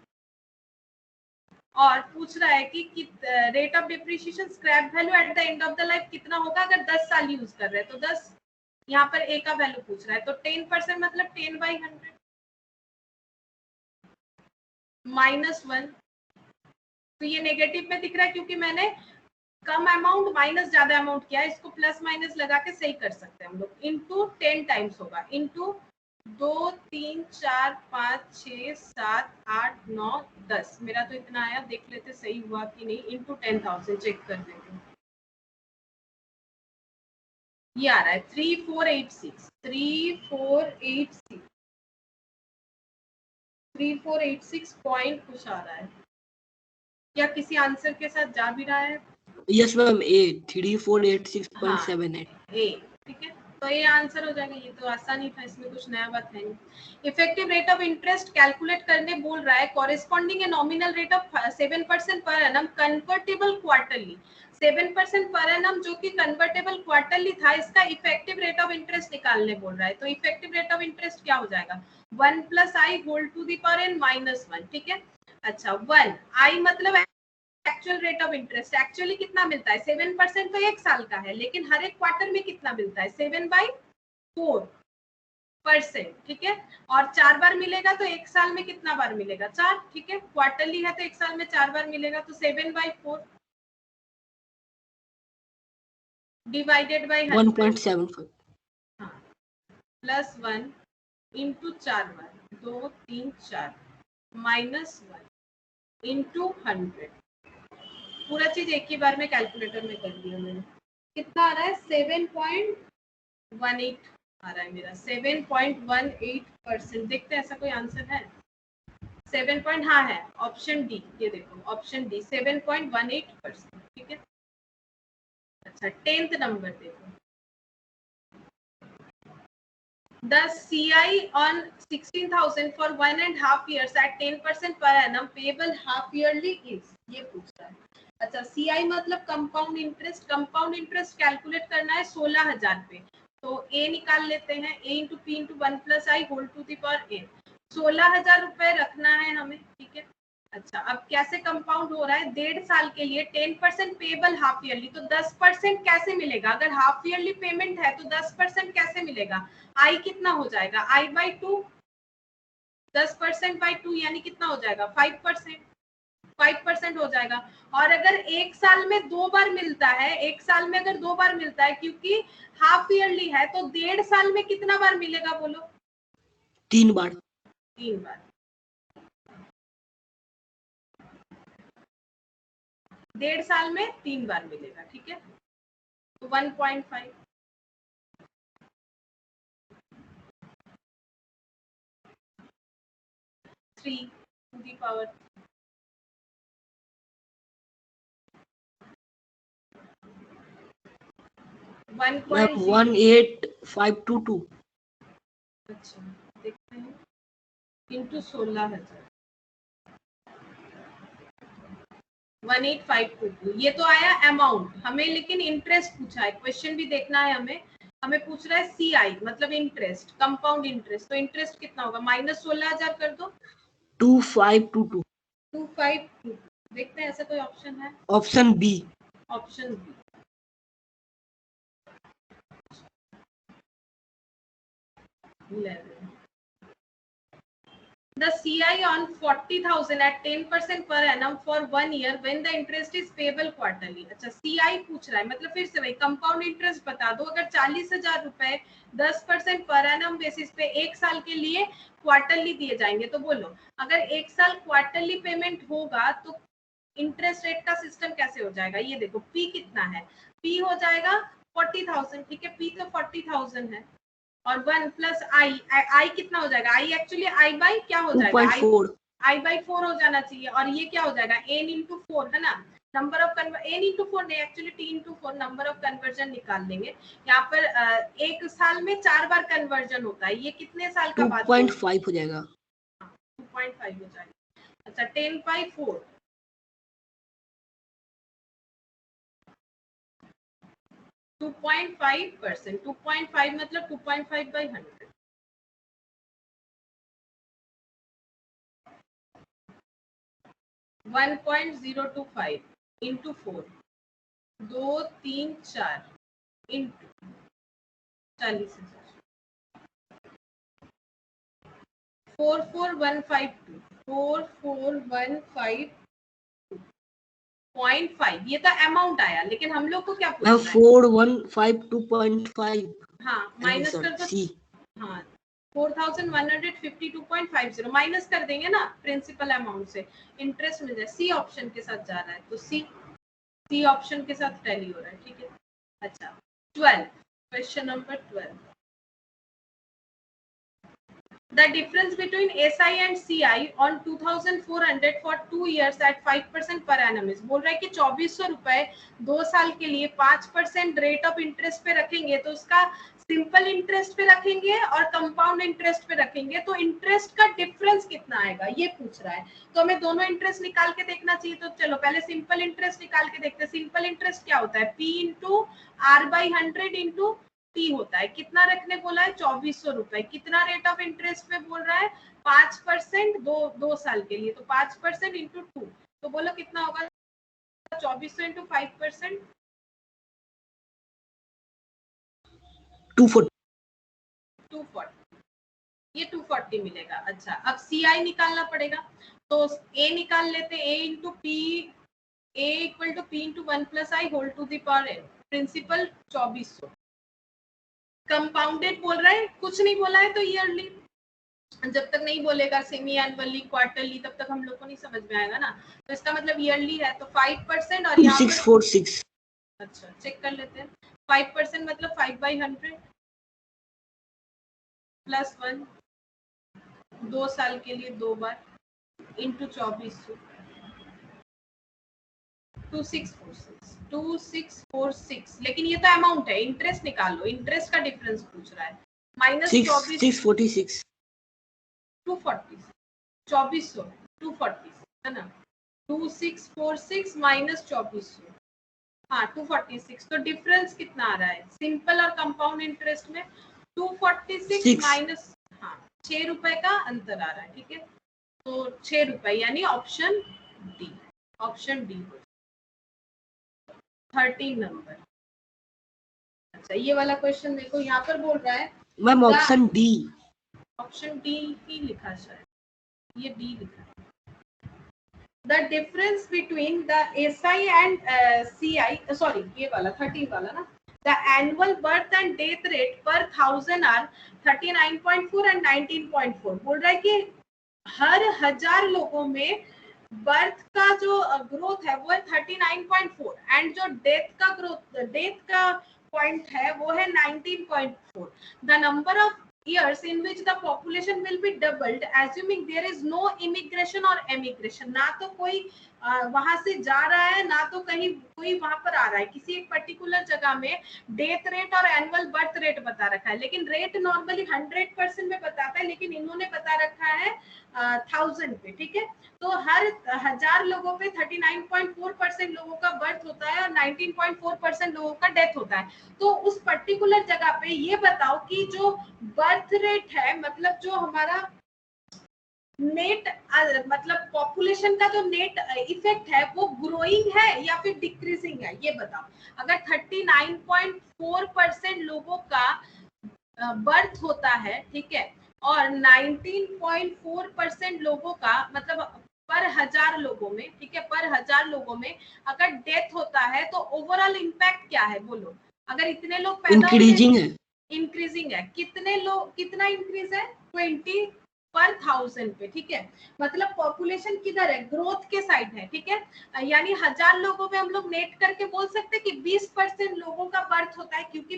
और पूछ रहा है कि rate of depreciation scrap value at the end of the life कितना होगा अगर 10 साल यूज कर रहे हैं तो 10। यहाँ पर ए का वैल्यू पूछ रहा है तो 10% मतलब 10/100 माइनस 1। तो ये नेगेटिव में दिख रहा है क्योंकि मैंने कम अमाउंट माइनस ज्यादा अमाउंट किया है। इसको प्लस माइनस लगा के सही कर सकते हैं हम लोग। इंटू 10 टाइम्स होगा, इंटू 2 3 4 5 6 7 8 9 10। मेरा तो इतना आया, देख लेते सही हुआ कि नहीं। इंटू 10,000 चेक कर देंगे। ये आ रहा है 3486 3486 3486 पॉइंट कुछ आ रहा है। क्या किसी आंसर के साथ जा भी रहा है? यस मैम ए 3486.78। ए, ठीक है। तो ये आंसर हो जाएगा। ये तो आसान ही था, इसमें कुछ नया बात है नहीं। Effective rate of interest calculate करने बोल रहा है। Corresponding A nominal rate of 7% per annum convertible quarterly. 7% per annum जो कि कन्वर्टेबल क्वार्टरली था, इसका इफेक्टिव रेट ऑफ इंटरेस्ट निकालने बोल रहा है। तो इफेक्टिव रेट ऑफ इंटरेस्ट क्या हो जाएगा? 1 plus I whole to the power N minus 1, ठीक है। अच्छा 1 आई मतलब actual rate of interest. Actually कितना मिलता है? 7% तो एक साल का है, लेकिन हर एक क्वार्टर में कितना मिलता है? 7/4%, ठीक है। और 4 बार मिलेगा तो एक साल में कितना बार मिलेगा? 4, ठीक है। क्वार्टरली है तो एक साल में 4 बार मिलेगा तो 7/4 डिवाइडेड बाई 1.75। हाँ, प्लस 1 इंटू 4 बार 2 3 4 माइनस 1 इंटू 100। पूरा चीज एक ही बार में कैलकुलेटर में कर दिया मैंने। कितना आ रहा है? 7.18 आ रहा है मेरा। 7.18%। देखते हैं ऐसा कोई आंसर है? 7 पॉइंट, हाँ है, ऑप्शन डी। ये देखो ऑप्शन डी 7.18%, ठीक है। अच्छा 10th नंबर देखो। The CI on 16,000 for 1.5 years at 10% per annum payable half yearly is, ये पूछ रहा है। अच्छा CI मतलब compound interest. Compound interest calculate करना है 16,000 पे, तो A निकाल लेते हैं। A into P into 1 plus I whole to the power n। 16,000 रुपए रखना है हमें, ठीक है। अच्छा अब कैसे कंपाउंड हो रहा है? 1.5 साल के लिए 10% पेबल हाफ ईयरली, तो 10% कैसे मिलेगा? अगर हाफ ईयरली पेमेंट है तो 10% कैसे मिलेगा? आई कितना हो जाएगा? I/2, 10% बाई 2 यानी कितना हो जाएगा? 5%। 5% हो जाएगा। और अगर एक साल में 2 बार मिलता है, एक साल में अगर 2 बार मिलता है क्योंकि हाफ ईयरली है, तो 1.5 साल में कितना बार मिलेगा बोलो? 3 बार। 3 बार। 1.5 साल में 3 बार मिलेगा, ठीक है। तो 1.5 3 to the power 1.8522। अच्छा देखते हैं इंटू 16,000 1852। ये तो आया अमाउंट हमें, लेकिन इंटरेस्ट पूछा है। क्वेश्चन भी देखना है हमें। हमें पूछ रहा है CI मतलब इंटरेस्ट, कंपाउंड इंटरेस्ट। तो इंटरेस्ट कितना होगा? माइनस 16,000 कर दो। 2522। 2522। देखते हैं ऐसा कोई ऑप्शन है? Option B. Option B 11. The CI on 40,000 at 10% per annum for 1 year when the interest is payable quarterly. अच्छा CI पूछ रहा है, मतलब फिर से वही कंपाउंड इंटरेस्ट बता दो. अगर 40,000 रुपए 10% पर एनम बेसिस पे एक साल के लिए क्वार्टरली दिए जाएंगे, तो बोलो अगर एक साल क्वार्टरली पेमेंट होगा तो इंटरेस्ट रेट का सिस्टम कैसे हो जाएगा. ये देखो P कितना है, P हो जाएगा 40,000. ठीक है, P तो 40,000 है और 1 प्लस आई कितना हो जाएगा. आई एक्चुअली आई बाई क्या हो जाएगा, आई बाई 4 हो जाना चाहिए. और ये क्या हो जाएगा, n इंटू 4 है ना. नंबर ऑफ n इंटू 4 नहीं, actually t into 4 number of conversion निकाल लेंगे. यहाँ पर एक साल में 4 बार कन्वर्जन होता है. ये कितने साल का बाद 2.5 हो जाएगा. 2.5 हो जाएगा. अच्छा 10 बाई 4 2.5%. 2.5 मतलब 2.5 by 100. 1.025 into 4 2 3 4 into 40,000 44,152 44,152 0.5. ये तो अमाउंट आया, लेकिन हम लोग को क्या पूछना है 4152.5. हाँ माइनस कर दो. हाँ 4,152.50 माइनस कर देंगे ना प्रिंसिपल अमाउंट से, इंटरेस्ट मिल जाए. सी ऑप्शन के साथ जा रहा है तो सी ऑप्शन के साथ टैली हो रहा है. ठीक है. अच्छा 12, question number 12. The difference between SI and CI on 2,400 for 2 years at 5% per annum is. बोल रहा है कि 2,400 रुपए 2 साल के लिए 5% रेट ऑफ इंटरेस्ट पे रखेंगे, तो उसका सिंपल इंटरेस्ट पे रखेंगे और कंपाउंड इंटरेस्ट पे रखेंगे, तो इंटरेस्ट का डिफरेंस कितना आएगा ये पूछ रहा है. तो हमें दोनों इंटरेस्ट निकाल के देखना चाहिए. तो चलो पहले सिंपल इंटरेस्ट निकाल के देखते हैं. सिंपल इंटरेस्ट क्या होता है, P into R by 100 into T होता है. कितना रखने बोला है, 2,400 रुपए. कितना रेट ऑफ इंटरेस्ट पे बोल रहा है, 5% दो साल के लिए, तो 5% इंटू 2, तो बोलो कितना होगा 2,400 इंटू 5%. 240. ये 240 मिलेगा. अच्छा अब CI निकालना पड़ेगा, तो A निकाल लेते. A into P, A equal to P into 1 plus I whole to the power n. Principal 2,400. Compounded बोल रहा है, कुछ नहीं बोला है तो ईयरली. जब तक नहीं बोलेगा सेमी एनुअली क्वार्टरली तब तक हम लोग को नहीं समझ में आएगा ना. तो इसका मतलब ईयरली है तो 5% और यहाँ पर 2646. अच्छा चेक कर लेते हैं. 5% मतलब 5/100 प्लस 1 2 साल के लिए 2 बार इंटू 2,400 2646. लेकिन ये तो अमाउंट है, इंटरेस्ट निकाल लो. इंटरेस्ट का डिफरेंस पूछ रहा है. माइनस 646 240 2,400 240 है ना. 2646 माइनस 2,400 हाँ 246. तो डिफरेंस कितना आ रहा है सिंपल और कंपाउंड इंटरेस्ट में, 246 माइनस हाँ 6 रुपए का अंतर आ रहा है. ठीक है, तो 6 रुपए यानी option D. Option D 13 number. अच्छा ये वाला क्वेश्चन देखो, यहाँ पर बोल रहा है ma'am option D. Option D ही लिखा शायद, ये डी लिखा है. The difference between the SI and CI, sorry ये वाला 13 वाला ना. The annual birth and death rate per 1,000 are 39.4 and 19.4. बोल रहा है कि हर 1,000 लोगों में बर्थ का जो ग्रोथ है वो है 39.4 एंड जो डेथ का पॉइंट है वो है 19.4. The number of years in which the population will be doubled assuming there is no immigration or emigration. ना तो कोई वहां से जा रहा है ना तो कहीं कोई वहां पर आ रहा है. किसी एक पर्टिकुलर जगह में डेथ रेट और एनुअल बर्थ रेट बता रखा है, लेकिन रेट नॉर्मली 100% में बताता है, लेकिन इन्होंने बता रखा है 1,000 पे. ठीक है, तो हर 1,000 लोगों पे 39.4% लोगों का बर्थ होता है और 19.4% लोगों का डेथ होता है. तो उस पर्टिकुलर जगह पे ये बताओ कि जो बर्थ रेट है मतलब जो हमारा नेट मतलब पॉपुलेशन का जो नेट इफेक्ट है वो ग्रोइंग है या फिर डिक्रीजिंग है, ये बताओ. अगर 39.4% लोगों का बर्थ होता है, ठीक है, और 19.4% लोगों का मतलब पर 1000 लोगों में, ठीक है, पर 1000 लोगों में अगर डेथ होता है तो ओवरऑल इम्पैक्ट क्या है बोलो। अगर इतने लोग पैदा इंक्रीजिंग है, इंक्रीजिंग है, कितने लोग, कितना इंक्रीज है 20 पर 1000 पे, ठीक है, मतलब पॉपुलेशन किधर है, ग्रोथ के साइड है, ठीक है, यानी 1000 लोगों में हम लोग नेट करके बोल सकते हैं कि 20% लोगों का बर्थ होता है, क्योंकि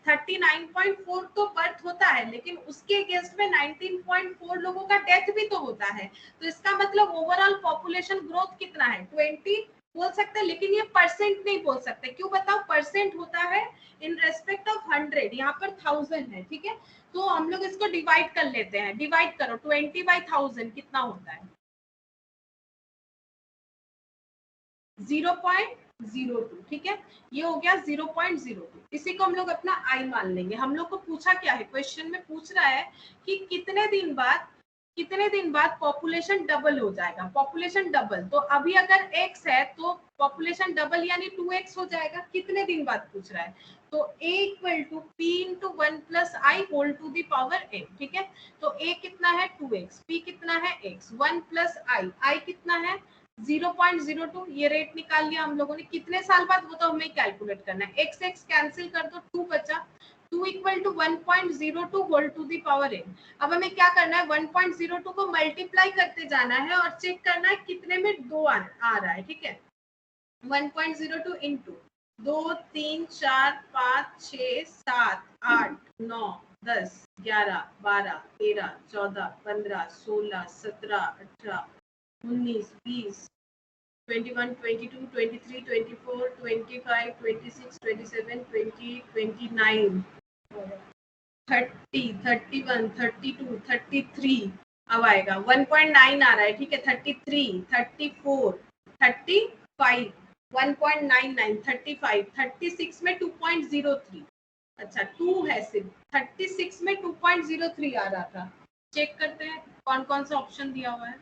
39.4 तो बर्थ होता है, लेकिन उसके अगेंस्ट में 19.4 लोगों का डेथ भी तो होता है, तो इसका मतलब ओवरऑल पॉपुलेशन ग्रोथ कितना है 20 बोल सकते हैं, लेकिन ये परसेंट नहीं बोल सकते, क्यों बताओ, परसेंट होता है इन रेस्पेक्ट ऑफ 100, यहाँ पर 1000 है, ठीक है, तो हम लोग इसको डिवाइड कर लेते हैं, डिवाइड करो 20/1000 कितना होता है 0.02, ठीक है, ये हो गया 0.02, इसी को हम लोग अपना आई मान लेंगे। हम लोग को पूछा क्या है, क्वेश्चन में पूछ रहा है कि कितने दिन बाद पॉपुलेशन डबल हो जाएगा, पॉपुलेशन डबल, तो अभी अगर x है तो पॉपुलेशन डबल यानी 2x हो जाएगा, कितने दिन बाद पूछ रहा है, तो a equal to p into 1 plus I whole to the power n, ठीक है, तो a कितना है 2x, p कितना है x, 1 प्लस आई कितना है 0.02, ये रेट निकाल लिया हम लोगों ने, कितने साल बाद वो तो हमें कैलकुलेट करना है, x x कैंसिल कर दो, 2 बचा, 2 equal to 1.02 whole to the power n। अब हमें क्या करना है 1.02 को मल्टीप्लाई करते जाना है और चेक करना है कितने में 2 आ रहा है, ठीक है, 1.02 इंटू 2 3 4 5 6 7 8 9 10 11 12 13 14 15 16 17 18 19 20 21 22 23 24 25 26 27 20 29 30 31 32 33, अब आएगा 1.9 आ रहा है, ठीक है, 33 34 35 1.99 35 36 में 2.03, अच्छा 2 है सिर्फ 36 में 2.03 आ रहा था, चेक करते हैं कौन कौन सा ऑप्शन दिया हुआ है।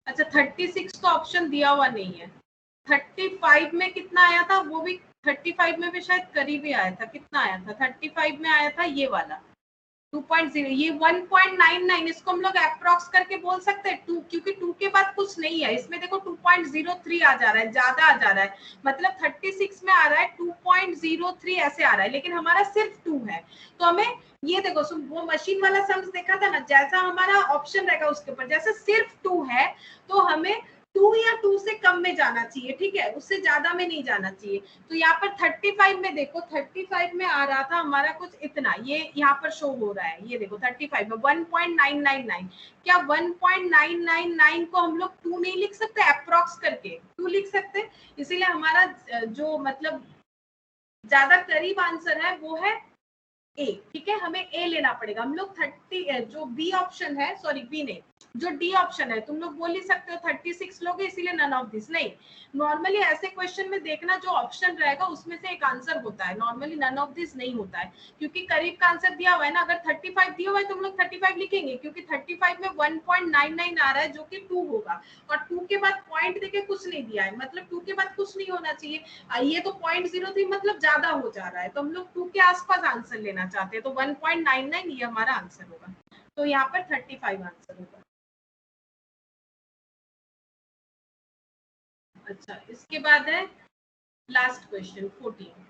अच्छा 36 तो ऑप्शन दिया हुआ नहीं है, 35 में कितना आया था, वो भी 35 में भी शायद करीब ही आया था, कितना आया था 35 में आया था ये वाला 2.0, ये 1.99, इसको हम लोग अप्रॉक्स करके बोल सकते हैं 2, क्योंकि 2 के बाद कुछ नहीं है इसमें, देखो 2.03 आ जा रहा है, ज्यादा आ जा रहा है, मतलब 36 में आ रहा है 2.03 ऐसे आ रहा है, लेकिन हमारा सिर्फ 2 है, तो हमें ये देखो वो मशीन वाला सम्स देखा था ना, जैसा हमारा ऑप्शन रहेगा उसके ऊपर, जैसे सिर्फ 2 है तो हमें 2 या 2 से कम में जाना चाहिए, ठीक है, उससे ज्यादा में नहीं जाना चाहिए, तो यहाँ पर 35 में देखो 35 में आ रहा था हमारा कुछ इतना, ये यहाँ पर शो हो रहा है, ये देखो 35 में 1.999, क्या 1.999 को हम लोग 2 नहीं लिख सकते, अप्रॉक्स करके 2 लिख सकते, इसीलिए हमारा जो मतलब ज्यादा करीब आंसर है वो है ए, ठीक है, हमें ए लेना पड़ेगा, हम लोग 30 जो बी ऑप्शन है, सॉरी बी नहीं, जो डी ऑप्शन है, तुम लोग बोल ही सकते हो 36 लोगे इसीलिए नन ऑफ दिस, नहीं, नॉर्मली ऐसे क्वेश्चन में देखना जो ऑप्शन रहेगा उसमें से एक आंसर होता है, नॉर्मली नन ऑफ दिस नहीं होता है, क्योंकि करीब का आंसर दिया हुआ है ना, अगर 35 दिया हुआ है तो हम लोग 35 लिखेंगे, क्योंकि 35 में 1.99 आ रहा है जो कि 2 होगा, और 2 के बाद पॉइंट देके कुछ नहीं दिया है, मतलब 2 के बाद कुछ नहीं होना चाहिए, ये तो 0.03 मतलब ज्यादा हो जा रहा है, तो हम लोग 2 के आसपास आंसर लेना चाहते हैं, तो 1.99 ये हमारा आंसर होगा, तो यहाँ पर 35 आंसर होगा। अच्छा इसके बाद है last question 14,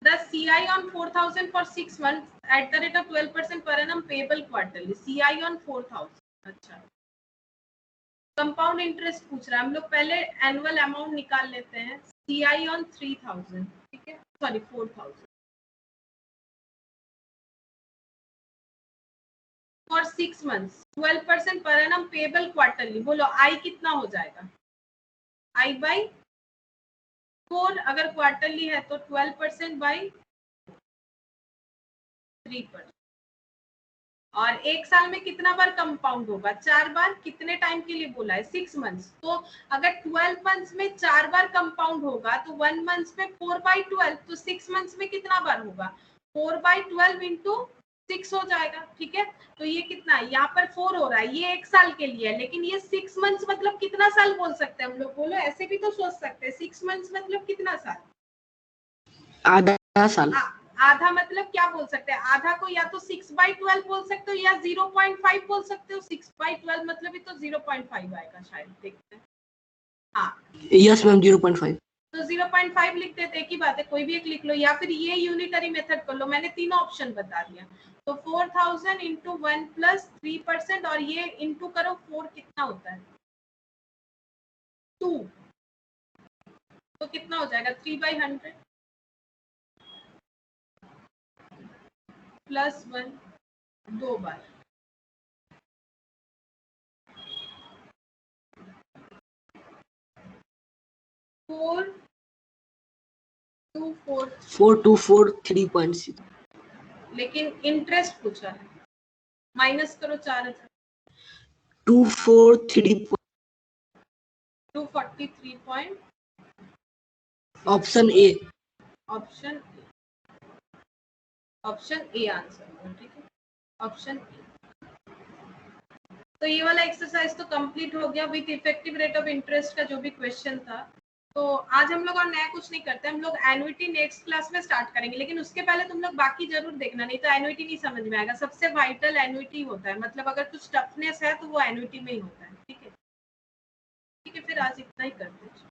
the CI on 4000 for 6 months at the rate of 12% per annum payable quarterly, CI on 4000, अच्छा कंपाउंड इंटरेस्ट पूछ रहा है, हम लोग पहले एनुअल अमाउंट निकाल लेते हैं, CI on 3000, ठीक है, sorry 4000 for 6 months 12% per annum payable quarterly, बोलो आई कितना हो जाएगा, आई बाई 4, अगर क्वार्टरली है तो 12% बाई 3%, और एक साल में कितना बार कंपाउंड होगा, 4 बार, कितने टाइम के लिए बोला है 6 months, तो अगर 12 months में 4 बार कंपाउंड होगा तो 1 month में 4/12, तो 6 months में कितना बार होगा 4/12 इंटू 6 हो जाएगा, ठीक है, तो ये कितना है, यहाँ पर 4 हो रहा है, ये एक साल के लिए है, लेकिन ये 6 months मतलब कितना साल बोल सकते हैं हम लोग, बोलो ऐसे भी तो सोच सकते हैं, 6 months मतलब कितना साल, आधा साल। आधा मतलब क्या बोल सकते हैं, आधा को या तो 6/12 बोल सकते हो या 0.5 बोल सकते हो। 6/12 मतलब ही तो 0.5 आएगा शायद, देखते हैं। हाँ यस मैम 0.5। तो 0.5 लिख देते, एक ही बात है, कोई भी एक लिख लो, या फिर ये यूनिटरी मेथड कर लो। मैंने तीनों ऑप्शन बता दिया। तो 4000 इंटू 1 प्लस 3% और ये इंटू करो 4 कितना होता है 2, तो कितना हो जाएगा 3/100 प्लस 1 2 बार। 424 3.6। लेकिन इंटरेस्ट पूछा है, माइनस करो 4000 243 option A. Option A answer, ठीक है ऑप्शन ए। तो ये वाला एक्सरसाइज तो कंप्लीट हो गया with effective rate of interest का जो भी क्वेश्चन था। तो आज हम लोग और नया कुछ नहीं करते, हम लोग एनुइटी नेक्स्ट क्लास में स्टार्ट करेंगे, लेकिन उसके पहले तुम लोग बाकी जरूर देखना, नहीं तो एनुइटी नहीं समझ में आएगा। सबसे वाइटल एनुइटी होता है, मतलब अगर कुछ टफनेस है तो वो एनुइटी में ही होता है। ठीक है फिर आज इतना ही करते हैं।